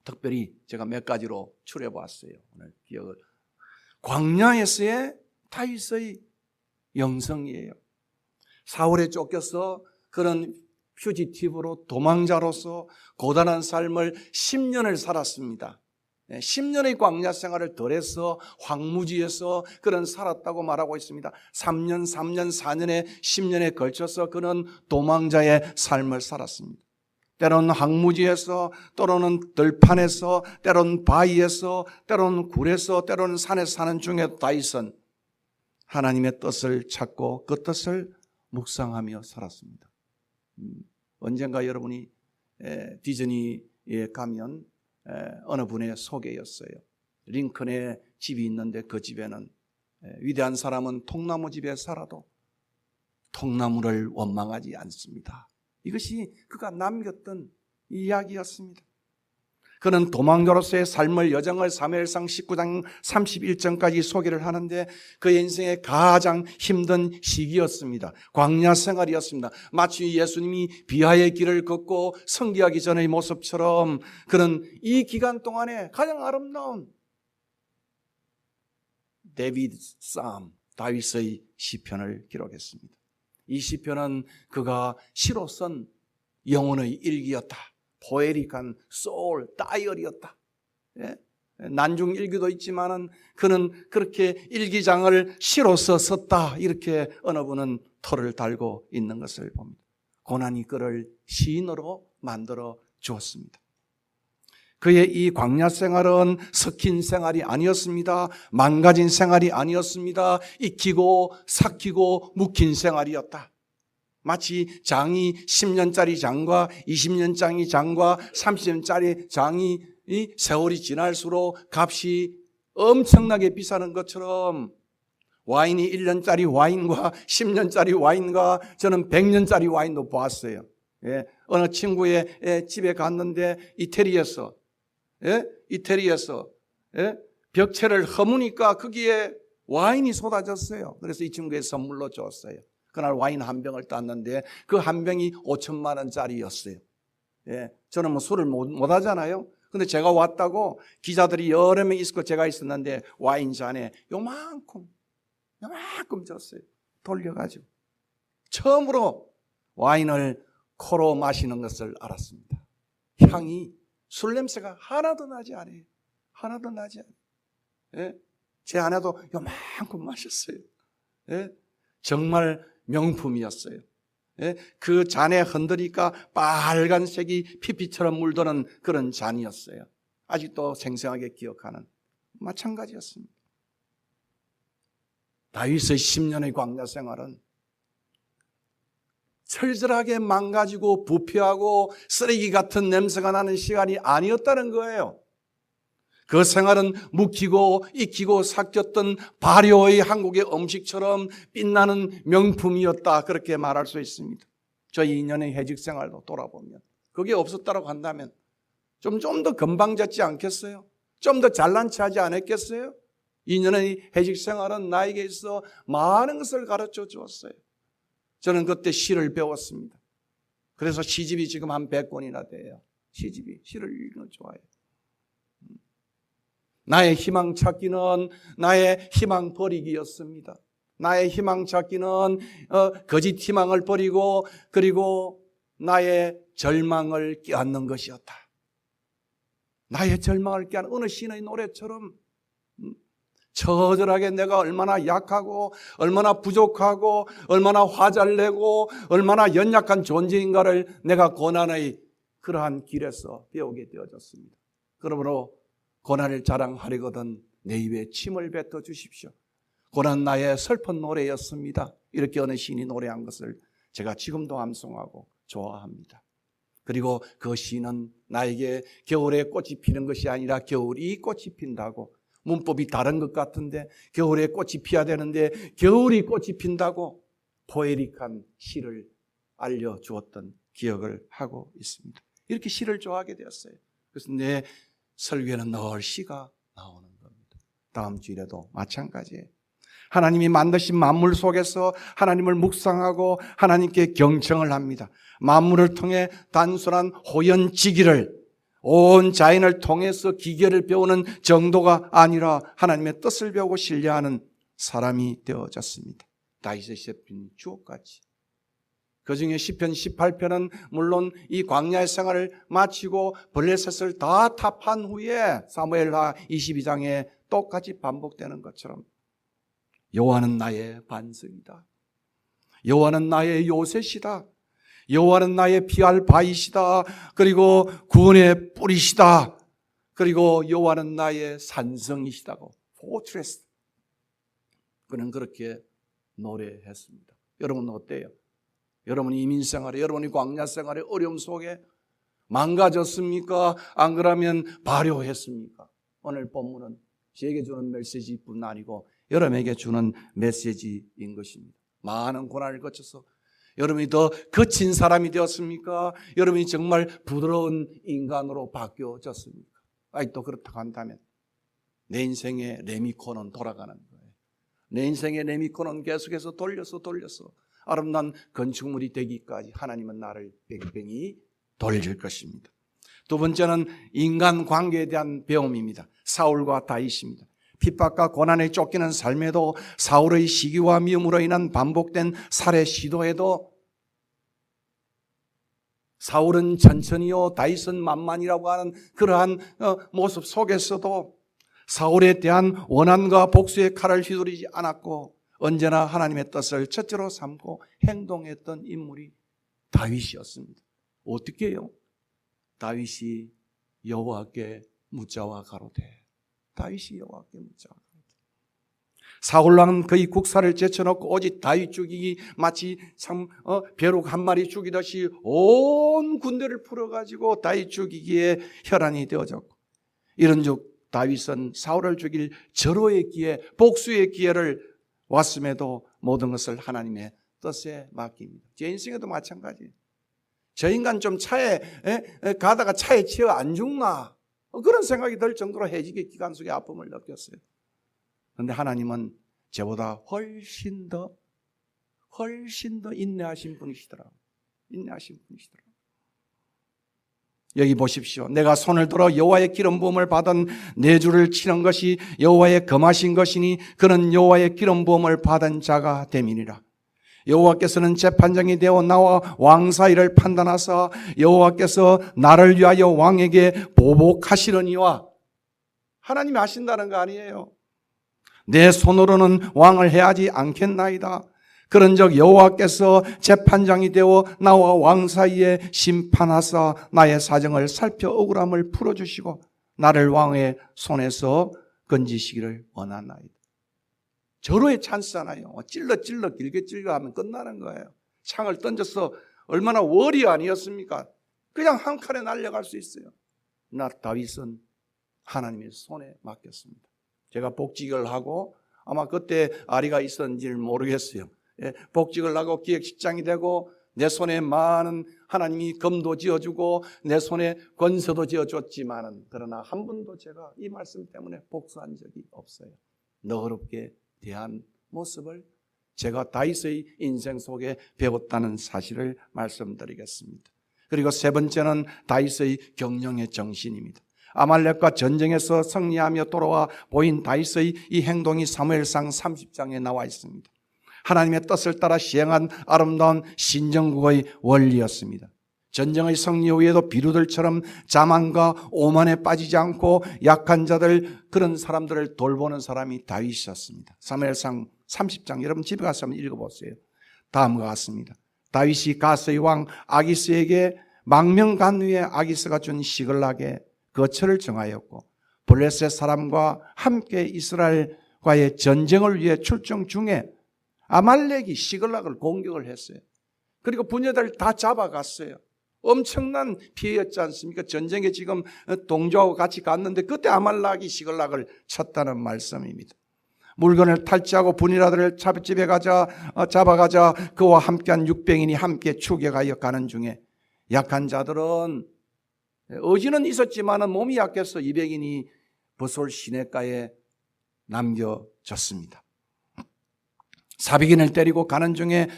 Speaker 2: 특별히 제가 몇 가지로 추려봤어요. 오늘 기억을. 광야에서의 다윗의 영성이에요. 사울에 쫓겨서 그런 퓨지티브로 도망자로서 고단한 삶을 10년을 살았습니다. 10년의 광야 생활을 덜해서 황무지에서 그는 살았다고 말하고 있습니다. 3년, 4년에 10년에 걸쳐서 그는 도망자의 삶을 살았습니다. 때로는 황무지에서, 때로는 들판에서, 때로는 바위에서, 때로는 굴에서, 때로는 산에서 사는 중에 다윗은 하나님의 뜻을 찾고 그 뜻을 묵상하며 살았습니다. 언젠가 여러분이 디즈니에 가면 어느 분의 소개였어요. 링컨의 집이 있는데 그 집에는 위대한 사람은 통나무 집에 살아도 통나무를 원망하지 않습니다. 이것이 그가 남겼던 이야기였습니다. 그는 도망자로서의 삶을 여정을 사무엘상 19장 31절까지 소개를 하는데 그의 인생의 가장 힘든 시기였습니다. 광야 생활이었습니다. 마치 예수님이 비하의 길을 걷고 성기하기 전의 모습처럼 그는 이 기간 동안에 가장 아름다운 데비드 쌈, 다윗의 시편을 기록했습니다. 이 시편은 그가 시로 쓴 영혼의 일기였다. 포에릭한 소울 다이어리였다. 난중 일기도 있지만은 그는 그렇게 일기장을 시로서 썼다. 이렇게 어느 분은 토를 달고 있는 것을 봅니다. 고난이 그를 시인으로 만들어 주었습니다. 그의 이 광야 생활은 섞인 생활이 아니었습니다. 망가진 생활이 아니었습니다. 익히고 삭히고 묵힌 생활이었다. 마치 장이 10년짜리 장과 20년짜리 장과 30년짜리 장이 세월이 지날수록 값이 엄청나게 비싸는 것처럼 와인이 1년짜리 와인과 10년짜리 와인과 저는 100년짜리 와인도 보았어요. 어느 친구의 집에 갔는데 이태리에서 벽체를 허무니까 거기에 와인이 쏟아졌어요. 그래서 이 친구의 선물로 줬어요. 그날 와인 한 병을 땄는데 그 한 병이 5천만 원짜리였어요. 저는 뭐 술을 못 하잖아요. 근데 제가 왔다고 기자들이 여러 명 있었고 제가 있었는데 와인 잔에 요만큼 줬어요. 돌려가지고. 처음으로 와인을 코로 마시는 것을 알았습니다. 향이 술 냄새가 하나도 나지 않아요. 하나도 나지 않아요. 제 아내도 요만큼 마셨어요. 정말 명품이었어요. 그 잔에 흔드니까 빨간색이 피피처럼 물드는 그런 잔이었어요. 아직도 생생하게 기억하는 마찬가지였습니다. 다윗의 10년의 광야 생활은 철저하게 망가지고 부패하고 쓰레기 같은 냄새가 나는 시간이 아니었다는 거예요. 그 생활은 묵히고 익히고 삭혔던 발효의 한국의 음식처럼 빛나는 명품이었다. 그렇게 말할 수 있습니다. 저희 2년의 해직 생활도 돌아보면 그게 없었다고 한다면 좀 더 건방졌지 않겠어요? 좀 더 잘난 체 하지 않았겠어요? 2년의 해직 생활은 나에게 있어 많은 것을 가르쳐 주었어요. 저는 그때 시를 배웠습니다. 그래서 시집이 지금 한 100권이나 돼요. 시를 읽는 거 좋아해요. 나의 희망 찾기는 나의 희망 버리기였습니다. 나의 희망 찾기는 거짓 희망을 버리고 그리고 나의 절망을 껴안는 것이었다. 나의 절망을 껴안는 어느 시인의 노래처럼 처절하게 내가 얼마나 약하고 얼마나 부족하고 얼마나 화잘 내고 얼마나 연약한 존재인가를 내가 고난의 그러한 길에서 배우게 되어졌습니다. 그러므로 고난을 자랑하려거든 내 입에 침을 뱉어 주십시오. 고난 나의 슬픈 노래였습니다. 이렇게 어느 시인이 노래한 것을 제가 지금도 암송하고 좋아합니다. 그리고 그 시는 나에게 겨울에 꽃이 피는 것이 아니라 겨울이 꽃이 핀다고, 문법이 다른 것 같은데 겨울에 꽃이 피어야 되는데 겨울이 꽃이 핀다고 포에릭한 시를 알려주었던 기억을 하고 있습니다. 이렇게 시를 좋아하게 되었어요. 그래서 내 설교에는 늘 시가 나오는 겁니다. 다음 주일에도 마찬가지예요. 하나님이 만드신 만물 속에서 하나님을 묵상하고 하나님께 경청을 합니다. 만물을 통해 단순한 호연지기를 온 자연을 통해서 기계를 배우는 정도가 아니라 하나님의 뜻을 배우고 신뢰하는 사람이 되어졌습니다. 다윗의 시편 주옥같이. 그중에 시편 18편은 물론 이 광야의 생활을 마치고 블레셋을 다 타파한 후에 사무엘하 22장에 똑같이 반복되는 것처럼 여호와는 나의 반석이다. 여호와는 나의 요새시다. 여호와는 나의 피할 바위시다. 그리고 구원의 뿌리시다. 그리고 여호와는 나의 산성이시다고. 포트레스. 그는 그렇게 노래했습니다. 여러분은 어때요? 여러분이 이민생활에, 여러분이 광야생활의 어려움 속에 망가졌습니까? 안 그러면 발효했습니까? 오늘 본문은 저에게 주는 메시지뿐 아니고 여러분에게 주는 메시지인 것입니다. 많은 고난을 거쳐서 여러분이 더 거친 사람이 되었습니까? 여러분이 정말 부드러운 인간으로 바뀌어졌습니까? 아직도 그렇다고 한다면 내 인생의 레미콘은 돌아가는 거예요. 내 인생의 레미콘은 계속해서 돌려서 아름다운 건축물이 되기까지 하나님은 나를 뺑뺑이 돌릴 것입니다. 두 번째는 인간관계에 대한 배움입니다. 사울과 다윗입니다. 핍박과 고난에 쫓기는 삶에도 사울의 시기와 미움으로 인한 반복된 살해 시도에도 사울은 천천히요 다윗은 만만이라고 하는 그러한 모습 속에서도 사울에 대한 원한과 복수의 칼을 휘두르지 않았고 언제나 하나님의 뜻을 첫째로 삼고 행동했던 인물이 다윗이었습니다. 어떻게 해요? 다윗이 여호와께 묻자와 가로되. 다윗이 여호와께 묻자와 가로되. 사울왕은 그의 국사를 제쳐놓고 오직 다윗 죽이기 마치 벼룩 한 마리 죽이듯이 온 군대를 풀어가지고 다윗 죽이기에 혈안이 되어졌고 이런즉 다윗은 사울을 죽일 절호의 기회, 복수의 기회를 왔음에도 모든 것을 하나님의 뜻에 맡깁니다. 제 인생에도 마찬가지예요. 저 인간 좀 차에 가다가 차에 치여 안 죽나? 그런 생각이 들 정도로 해지기 기간 속에 아픔을 느꼈어요. 그런데 하나님은 저보다 훨씬 더 인내하신 분이시더라고요. 인내하신 분이시더라고요. 여기 보십시오. 내가 손을 들어 여호와의 기름 부음을 받은 내 주를 치는 것이 여호와의 금하신 것이니 그는 여호와의 기름 부음을 받은 자가 됨이니라. 여호와께서는 재판장이 되어 나와 왕 사이를 판단하사 여호와께서 나를 위하여 왕에게 보복하시려니와. 하나님이 하신다는 거 아니에요. 내 손으로는 왕을 해하지 않겠나이다. 그런즉 여호와께서 재판장이 되어 나와 왕 사이에 심판하사 나의 사정을 살펴 억울함을 풀어주시고 나를 왕의 손에서 건지시기를 원하나이다. 절호의 찬스잖아요. 찔러 길게 찔러 하면 끝나는 거예요. 창을 던져서 얼마나 월이 아니었습니까? 그냥 한 칸에 날려갈 수 있어요. 나 다윗은 하나님의 손에 맡겼습니다. 제가 복직을 하고 아마 그때 아리가 있었는지를 모르겠어요. 복직을 하고 기획실장이 되고 내 손에 많은 하나님이 검도 지어주고 내 손에 권세도 지어줬지만은 그러나 한 번도 제가 이 말씀 때문에 복수한 적이 없어요. 너그럽게 대한 모습을 제가 다윗의 인생 속에 배웠다는 사실을 말씀드리겠습니다. 그리고 세 번째는 다윗의 경영의 정신입니다. 아말렉과 전쟁에서 승리하며 돌아와 보인 다윗의 이 행동이 사무엘상 30장에 나와 있습니다. 하나님의 뜻을 따라 시행한 아름다운 신정국의 원리였습니다. 전쟁의 승리 후에도 비루들처럼 자만과 오만에 빠지지 않고 약한 자들 그런 사람들을 돌보는 사람이 다윗이었습니다. 사무엘상 30장 여러분 집에 가서 한번 읽어보세요. 다음과 같습니다. 다윗이 가스의 왕 아기스에게 망명간후에 아기스가 준 시글락에 거처를 정하였고 블레셋 사람과 함께 이스라엘과의 전쟁을 위해 출정 중에 아말렉이 시글락을 공격을 했어요. 그리고 부녀들 다 잡아갔어요. 엄청난 피해였지 않습니까? 전쟁에 지금 동조하고 같이 갔는데 그때 아말렉이 시글락을 쳤다는 말씀입니다. 물건을 탈취하고 분이라들을 집에 잡아가자 그와 함께한 600인이 함께 추격하여 가는 중에 약한 자들은 의지는 있었지만 몸이 약해서 200인이 버솔 시내가에 남겨졌습니다. 400인을 때리고 가는 중에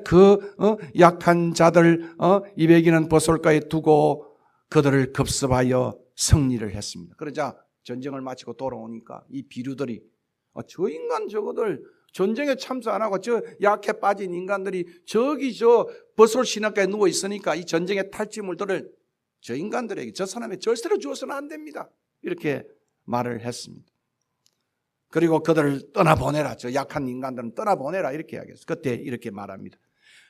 Speaker 2: 그 약한 자들 200인은 버솔가에 두고 그들을 급습하여 승리를 했습니다. 그러자 전쟁을 마치고 돌아오니까 이 비류들이 저 인간 저거들 전쟁에 참석 안 하고 저 약해 빠진 인간들이 저기 저 버솔 시내가에 누워 있으니까 이 전쟁의 탈취물들을 저 인간들에게 저 사람의 절세로 주어서는 안 됩니다. 이렇게 말을 했습니다. 그리고 그들을 떠나보내라. 저 약한 인간들은 떠나보내라. 이렇게 이야기했어요. 그때 이렇게 말합니다.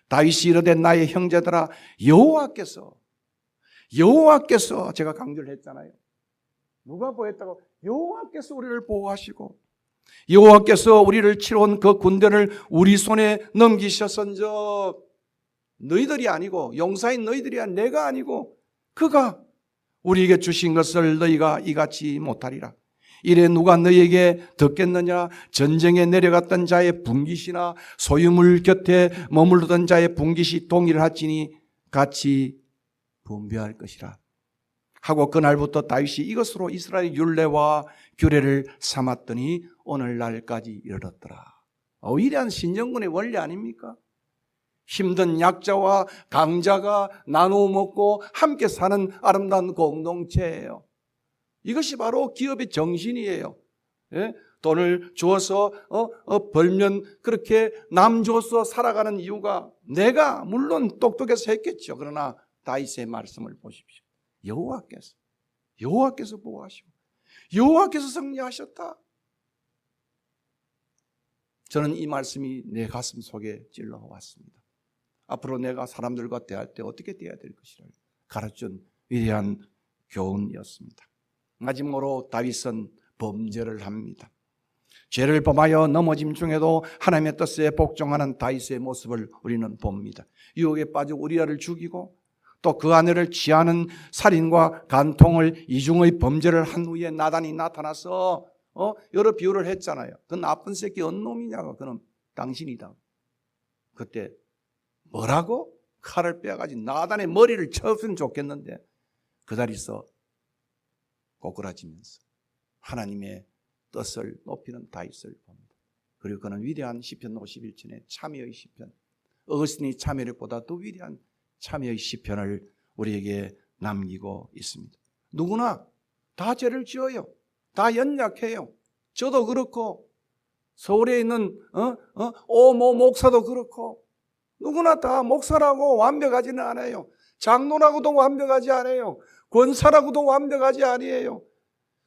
Speaker 2: 다윗이 이르되 나의 형제들아 여호와께서 제가 강조를 했잖아요. 누가 보였다고? 여호와께서 우리를 보호하시고 여호와께서 우리를 치러 온 그 군대를 우리 손에 넘기셨은즉 너희들이 아니고 용사인 너희들이 아니고 내가 아니고 그가 우리에게 주신 것을 너희가 이같이 못하리라. 이래 누가 너희에게 듣겠느냐? 전쟁에 내려갔던 자의 분깃이나 소유물 곁에 머무르던 자의 분깃이 동일하지니 같이 분배할 것이라 하고 그날부터 다윗이 이것으로 이스라엘 율례와 규례를 삼았더니 오늘날까지 이르렀더라. 위대한 신정군의 원리 아닙니까? 힘든 약자와 강자가 나누어 먹고 함께 사는 아름다운 공동체예요. 이것이 바로 기업의 정신이에요. 예? 돈을 주어서 벌면 그렇게 남 줘서 살아가는 이유가 내가 물론 똑똑해서 했겠죠. 그러나 다윗의 말씀을 보십시오. 여호와께서 보호하시고 여호와께서 승리하셨다. 저는 이 말씀이 내 가슴 속에 찔러왔습니다. 앞으로 내가 사람들과 대할 때 어떻게 대해야 될 것이라 가르쳐준 위대한 교훈이었습니다. 마지막으로 다윗은 범죄를 합니다. 죄를 범하여 넘어짐 중에도 하나님의 뜻에 복종하는 다윗의 모습을 우리는 봅니다. 유혹에 빠져 우리아를 죽이고 또 그 아내를 취하는 살인과 간통을 이중의 범죄를 한 후에 나단이 나타나서 여러 비유를 했잖아요. 그 나쁜 새끼 어느 놈이냐고. 그는 당신이다. 그때 뭐라고? 칼을 빼가지고 나단의 머리를 쳤으면 좋겠는데 그 자리에서 꼬꾸라지면서 하나님의 뜻을 높이는 다윗을 봅니다. 그리고 그는 위대한 시편 51편의 참여의 시편, 어거스틴의 참여력보다 더 위대한 참여의 시편을 우리에게 남기고 있습니다. 누구나 다 죄를 지어요. 다 연약해요. 저도 그렇고 서울에 있는 오모 목사도 그렇고 누구나 다 목사라고 완벽하지는 않아요. 장로라고도 완벽하지 않아요. 권사라고도 완벽하지 아니에요.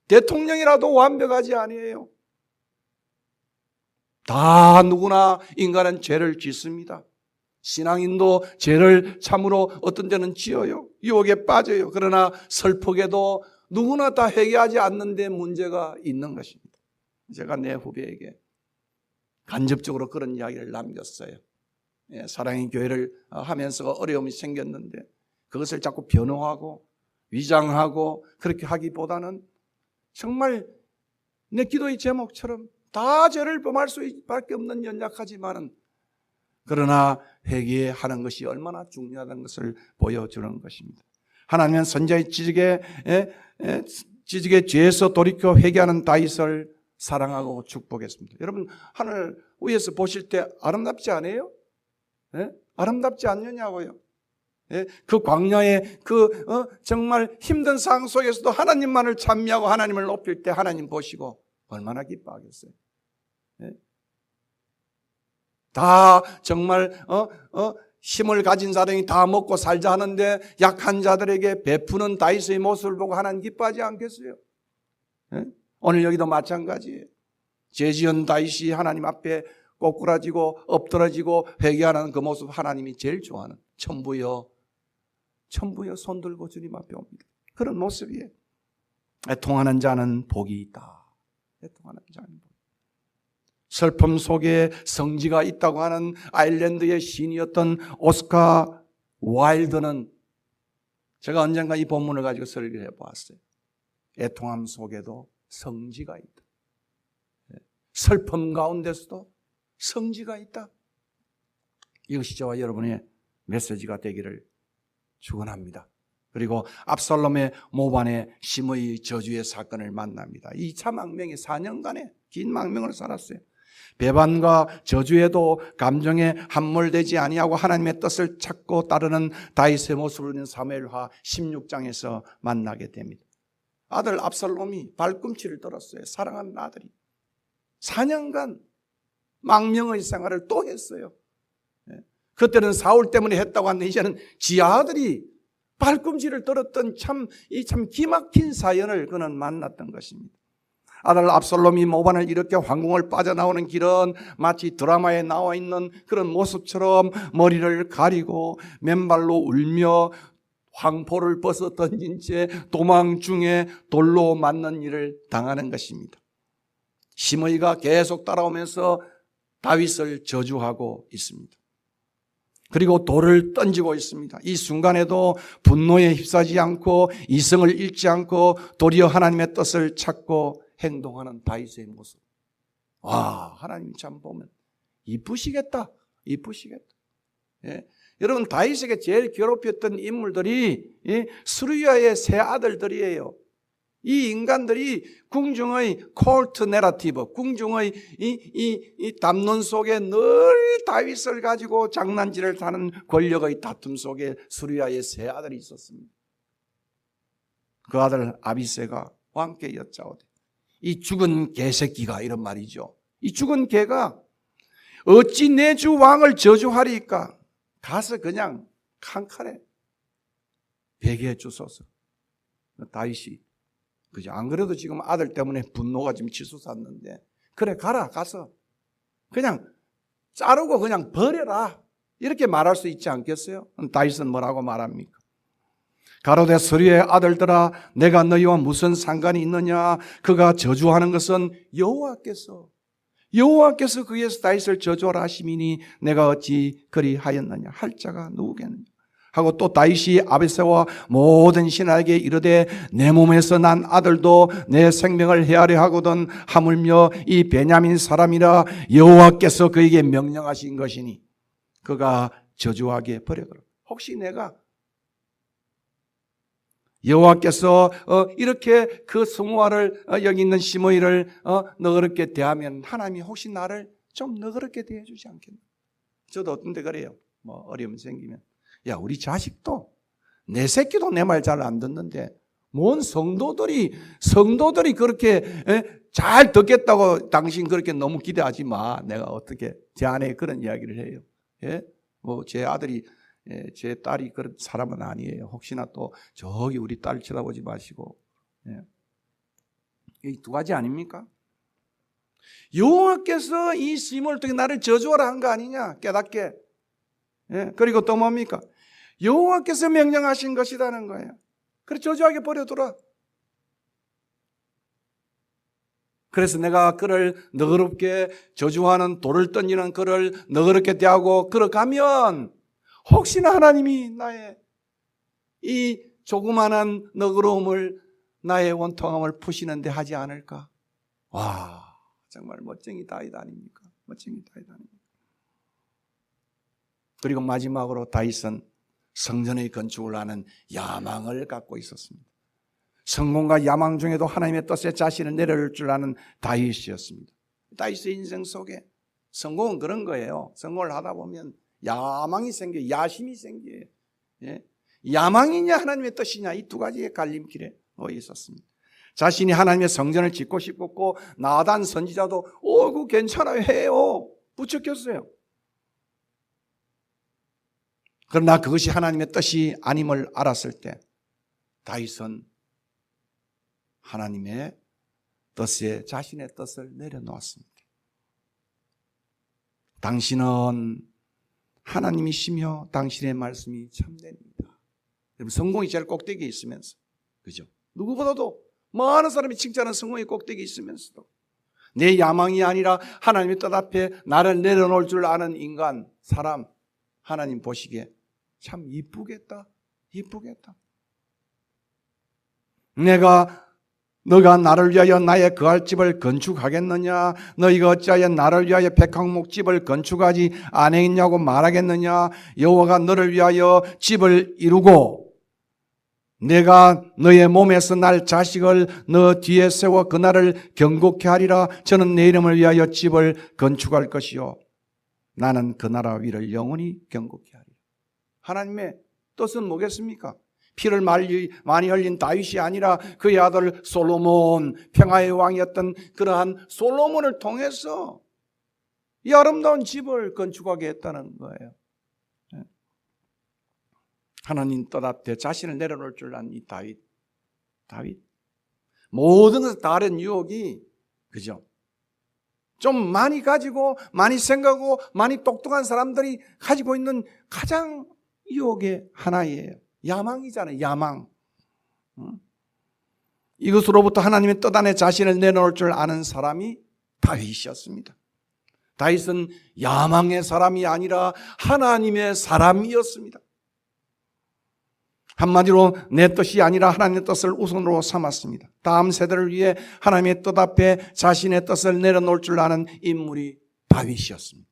Speaker 2: 대통령이라도 완벽하지 아니에요. 다 누구나 인간은 죄를 짓습니다. 신앙인도 죄를 참으로 어떤 때는 지어요. 유혹에 빠져요. 그러나 슬프게도 누구나 다 회개하지 않는데 문제가 있는 것입니다. 제가 내 후배에게 간접적으로 그런 이야기를 남겼어요. 사랑의 교회를 하면서 어려움이 생겼는데 그것을 자꾸 변호하고 위장하고 그렇게 하기보다는 정말 내 기도의 제목처럼 다 죄를 범할 수밖에 없는 연약하지만은 그러나 회개하는 것이 얼마나 중요하다는 것을 보여주는 것입니다. 하나님은 선자의 지적의 죄에서 돌이켜 회개하는 다윗을 사랑하고 축복했습니다. 여러분 하늘 위에서 보실 때 아름답지 않아요? 아름답지 않느냐고요? 그 광야의 정말 힘든 상황 속에서도 하나님만을 찬미하고 하나님을 높일 때 하나님 보시고 얼마나 기뻐하겠어요? 다 정말 힘을 가진 사람이 다 먹고 살자 하는데 약한 자들에게 베푸는 다윗의 모습을 보고 하나님 기뻐하지 않겠어요? 오늘 여기도 마찬가지예요. 죄지은 다윗이 하나님 앞에 꼬꾸라지고 엎드러지고 회개하는 그 모습 하나님이 제일 좋아하는 천부여 손 들고 주님 앞에 옵니다. 그런 모습이에요. 애통하는 자는 복이 있다. 애통하는 자는 복. 슬픔 속에 성지가 있다고 하는 아일랜드의 시인이었던 오스카 와일드는 제가 언젠가 이 본문을 가지고 설교해 보았어요. 애통함 속에도 성지가 있다. 슬픔 가운데서도 성지가 있다. 이것이 저와 여러분의 메시지가 되기를 축원합니다. 그리고 압살롬의 모반에 심의 저주의 사건을 만납니다. 이 차 망명이 4년간의 긴 망명을 살았어요. 배반과 저주에도 감정에 함몰되지 아니하고 하나님의 뜻을 찾고 따르는 다윗의 모습을 우리는 사무엘하 16장에서 만나게 됩니다. 아들 압살롬이 발꿈치를 들었어요. 사랑하는 아들이 4년간 망명의 생활을 또 했어요. 그때는 사울 때문에 했다고 하는데 이제는 지 아들이 발꿈치를 들었던 참 기막힌 사연을 그는 만났던 것입니다. 아들 압살롬이 모반을 이렇게 황궁을 빠져나오는 길은 마치 드라마에 나와 있는 그런 모습처럼 머리를 가리고 맨발로 울며 황포를 벗어 던진 채 도망 중에 돌로 맞는 일을 당하는 것입니다. 심의가 계속 따라오면서 다윗을 저주하고 있습니다. 그리고 돌을 던지고 있습니다. 이 순간에도 분노에 휩싸지 않고 이성을 잃지 않고 도리어 하나님의 뜻을 찾고 행동하는 다윗의 모습. 와, 하나님이 참 보면 이쁘시겠다. 예. 여러분, 다윗에게 제일 괴롭혔던 인물들이 스루야의 세 아들들이에요. 이 인간들이 궁중의 콜트 내러티브, 궁중의 이 담론 속에 늘 다윗을 가지고 장난질을 하는 권력의 다툼 속에 스루야의 세 아들이 있었습니다. 그 아들 아비새가 왕께 여짜오되 이 죽은 개새끼가, 이런 말이죠. 이 죽은 개가 어찌 내 주 왕을 저주하리까? 가서 그냥 칸칼에 베게 주소서. 다윗이 그죠? 안 그래도 지금 아들 때문에 분노가 지금 치솟았는데, 그래 가라, 가서 그냥 자르고 그냥 버려라, 이렇게 말할 수 있지 않겠어요? 다윗은 뭐라고 말합니까? 가로되 스루야의 아들들아, 내가 너희와 무슨 상관이 있느냐? 그가 저주하는 것은 여호와께서 그에서 다윗을 저주하라 하심이니 내가 어찌 그리하였느냐? 할 자가 누구겠느냐? 하고 또 다윗이 아비새와 모든 신하에게 이르되 내 몸에서 난 아들도 내 생명을 헤아려 하거든 하물며 이 베냐민 사람이라 여호와께서 그에게 명령하신 것이니 그가 저주하게 버려라. 혹시 내가 여호와께서 이렇게 그 성화를 여기 있는 시므이를 너그럽게 대하면 하나님이 혹시 나를 좀 너그럽게 대해주지 않겠나? 저도 어떤 데 그래요. 뭐 어려움 생기면, 야, 우리 자식도, 내 새끼도 내 말 잘 안 듣는데 뭔 성도들이 그렇게 잘 듣겠다고 당신 그렇게 너무 기대하지 마. 내가 어떻게 제 아내에 그런 이야기를 해요. 예? 뭐 제 아들이, 제 딸이 그런 사람은 아니에요. 혹시나 또 저기 우리 딸 쳐다보지 마시고. 이 두 가지 아닙니까? 여호와께서 이 시므를 통해 나를 저주하라 한 거 아니냐, 깨닫게. 그리고 또 뭡니까? 여호와께서 명령하신 것이라는 거예요. 그래 저주하게 버려두라. 그래서 내가 그를 너그럽게 저주하는, 돌을 던지는 그를 너그럽게 대하고 걸어가면 혹시나 하나님이 나의 이 조그마한 너그러움을, 나의 원통함을 푸시는데 하지 않을까? 와, 정말 멋쟁이 다윗 아닙니까? 멋쟁이 다윗 아닙니까? 그리고 마지막으로 다윗은 성전의 건축을 하는 야망을 갖고 있었습니다. 성공과 야망 중에도 하나님의 뜻에 자신을 내려올 줄 아는 다윗이었습니다. 다윗의 인생 속에 성공은 그런 거예요. 성공을 하다 보면 야망이 생겨요. 야심이 생겨요. 야망이냐 하나님의 뜻이냐, 이 두 가지의 갈림길에 있었습니다. 자신이 하나님의 성전을 짓고 싶었고 나단 선지자도 그거 괜찮아요 해요. 부추겼어요. 그러나 그것이 하나님의 뜻이 아님을 알았을 때 다윗은 하나님의 뜻에 자신의 뜻을 내려놓았습니다. 당신은 하나님이시며 당신의 말씀이 참됩니다. 여러분, 성공이 제일 꼭대기에 있으면서, 그죠? 누구보다도 많은 사람이 칭찬하는 성공의 꼭대기에 있으면서도 내 야망이 아니라 하나님의 뜻 앞에 나를 내려놓을 줄 아는 인간, 사람, 하나님 보시기에 참 이쁘겠다. 너가 나를 위하여 나의 거할 집을 건축하겠느냐? 너희가 어찌하여 나를 위하여 백향목집을 건축하지 아니했냐고 말하겠느냐? 여호와가 너를 위하여 집을 이루고 내가 너의 몸에서 날 자식을 너 뒤에 세워 그 날을 경고케 하리라. 저는 내 이름을 위하여 집을 건축할 것이요 나는 그 나라 위를 영원히 경고케 하리라. 하나님의 뜻은 뭐겠습니까? 피를 많이 흘린 다윗이 아니라 그의 아들 솔로몬, 평화의 왕이었던 그러한 솔로몬을 통해서 이 아름다운 집을 건축하게 했다는 거예요. 하나님 뜻 앞에 자신을 내려놓을 줄 아는 이 다윗 모든 것을 다른 유혹이 그죠? 좀 많이 가지고 많이 생각하고 많이 똑똑한 사람들이 가지고 있는 가장 유혹의 하나예요. 야망이잖아요. 야망. 이것으로부터 하나님의 뜻 안에 자신을 내놓을 줄 아는 사람이 다윗이었습니다. 다윗은 야망의 사람이 아니라 하나님의 사람이었습니다. 한마디로 내 뜻이 아니라 하나님의 뜻을 우선으로 삼았습니다. 다음 세대를 위해 하나님의 뜻 앞에 자신의 뜻을 내려놓을 줄 아는 인물이 다윗이었습니다.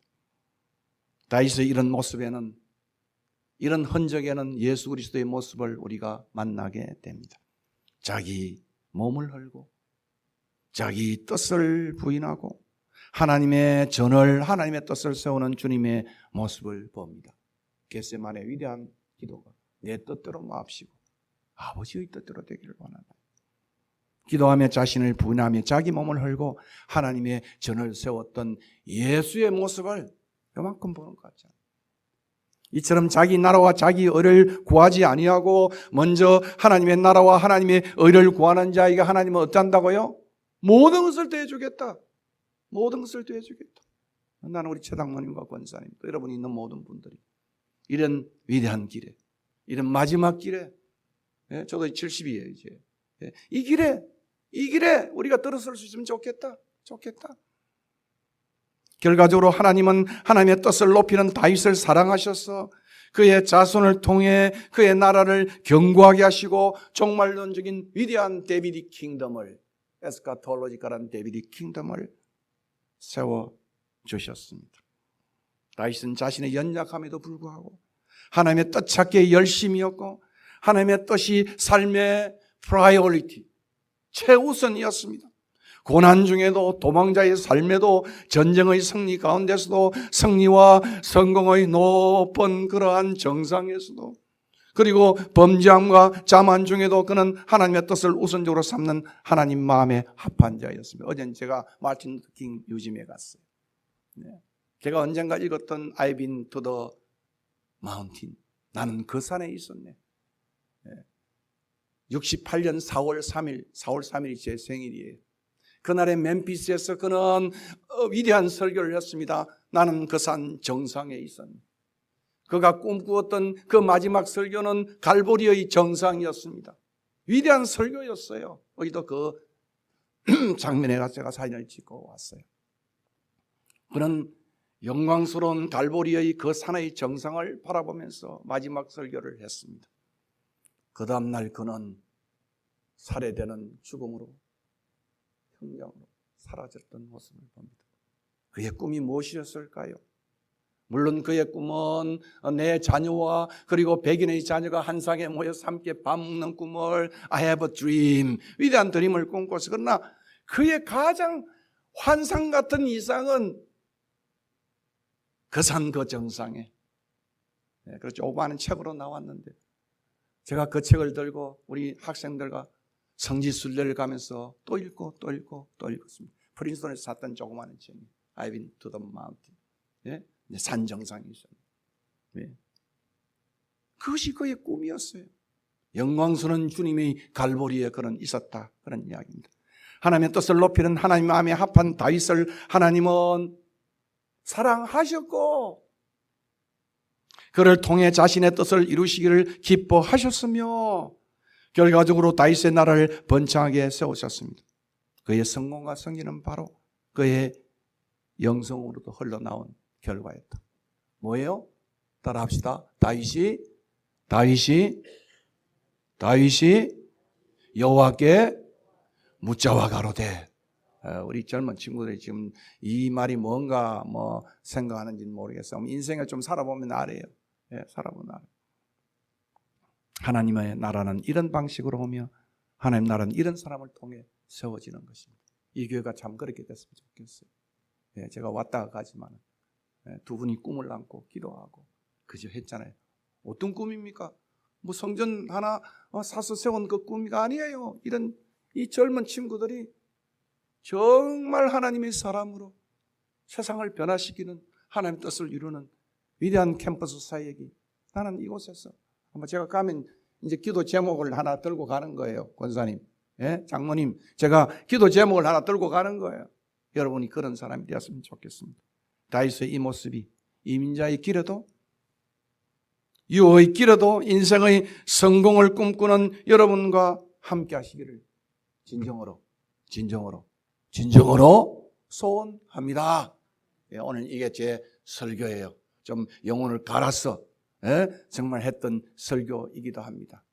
Speaker 2: 다윗의 이런 모습에는, 이런 흔적에는 예수 그리스도의 모습을 우리가 만나게 됩니다. 자기 몸을 헐고 자기 뜻을 부인하고 하나님의 전을, 하나님의 뜻을 세우는 주님의 모습을 봅니다. 겟세마네 위대한 기도가 내 뜻대로 마옵시고 아버지의 뜻대로 되기를 원한다. 기도하며 자신을 부인하며 자기 몸을 헐고 하나님의 전을 세웠던 예수의 모습을 요만큼 보는 것 같잖아요. 이처럼 자기 나라와 자기 의를 구하지 아니하고 먼저 하나님의 나라와 하나님의 의를 구하는 자에게 하나님은 어떠한다고요? 모든 것을 더해주겠다. 모든 것을 더해주겠다. 나는 우리 최당모님과 권사님, 또 여러분이 있는 모든 분들이 이런 위대한 길에, 이런 마지막 길에, 저도 70이에요 이제. 이 길에 우리가 들어설 수 있으면 좋겠다. 결과적으로 하나님은 하나님의 뜻을 높이는 다윗을 사랑하셔서 그의 자손을 통해 그의 나라를 견고하게 하시고 종말론적인 위대한 데비드 킹덤을, 에스카톨로지컬한 데비드 킹덤을 세워주셨습니다. 다윗은 자신의 연약함에도 불구하고 하나님의 뜻 찾기에 열심이었고 하나님의 뜻이 삶의 프라이어리티, 최우선이었습니다. 고난 중에도, 도망자의 삶에도, 전쟁의 승리 가운데서도, 승리와 성공의 높은 그러한 정상에서도, 그리고 범죄함과 자만 중에도 그는 하나님의 뜻을 우선적으로 삼는 하나님 마음에 합한 자였습니다. 어제는 제가 마틴 루터 킹 뮤지엄에 갔어요. 제가 언젠가 읽었던 I've been to the mountain, 나는 그 산에 있었네. 68년 4월 3일이 제 생일이에요. 그날의 멤피스에서 그는 위대한 설교를 했습니다. 나는 그 산 정상에 있었네. 그가 꿈꾸었던 그 마지막 설교는 갈보리의 정상이었습니다. 위대한 설교였어요. 여기도 그 장면에 가서 제가 사진을 찍고 왔어요. 그는 영광스러운 갈보리의 그 산의 정상을 바라보면서 마지막 설교를 했습니다. 그 다음 날 그는 살해되는 죽음으로, 형량으로 사라졌던 모습을 봅니다. 그의 꿈이 무엇이었을까요? 물론 그의 꿈은 내 자녀와 그리고 백인의 자녀가 한 상에 모여서 함께 밥 먹는 꿈을 I have a dream, 위대한 드림을 꿈꿨어. 그러나 그의 가장 환상 같은 이상은 그 산 그 정상에, 그렇죠, 오바는 책으로 나왔는데 제가 그 책을 들고 우리 학생들과 성지순례를 가면서 또 읽고 읽었습니다. 프린스턴에서 샀던 조그마한 책이 I've been to the mountain, 산 정상에 있었는데, 그것이 그의 꿈이었어요. 영광스러운 주님의 갈보리에 그는 있었다, 그런 이야기입니다. 하나님의 뜻을 높이는 하나님 마음에 합한 다윗을 하나님은 사랑하셨고 그를 통해 자신의 뜻을 이루시기를 기뻐하셨으며 결과적으로 다윗의 나라를 번창하게 세우셨습니다. 그의 성공과 승리는 바로 그의 영성으로도 흘러나온 결과였다. 뭐예요? 따라합시다. 다윗이 여호와께 묻자와 가로되. 우리 젊은 친구들이 지금 이 말이 뭔가 생각하는지는 모르겠어요. 인생을 좀 살아보면 알아요. 살아보면 알아요. 하나님의 나라는 이런 방식으로 오며 하나님 나라는 이런 사람을 통해 세워지는 것입니다. 이 교회가 참 그렇게 됐으면 좋겠어요. 예, 제가 왔다 가지만 두 분이 꿈을 안고 기도하고 그저 했잖아요. 어떤 꿈입니까? 뭐 성전 하나 사서 세운 그 꿈이 아니에요. 이런 이 젊은 친구들이 정말 하나님의 사람으로 세상을 변화시키는 하나님 뜻을 이루는 위대한 캠퍼스 사역이 나는 이곳에서 아마 제가 가면 이제 기도 제목을 하나 들고 가는 거예요. 권사님, 예? 장모님, 제가 기도 제목을 하나 들고 가는 거예요. 여러분이 그런 사람이 되었으면 좋겠습니다. 다윗의 이 모습이 이민자의 길에도 유호의 길에도 인생의 성공을 꿈꾸는 여러분과 함께 하시기를 진정으로 소원합니다. 예, 오늘 이게 제 설교예요. 좀 영혼을 갈아서 정말 했던 설교이기도 합니다.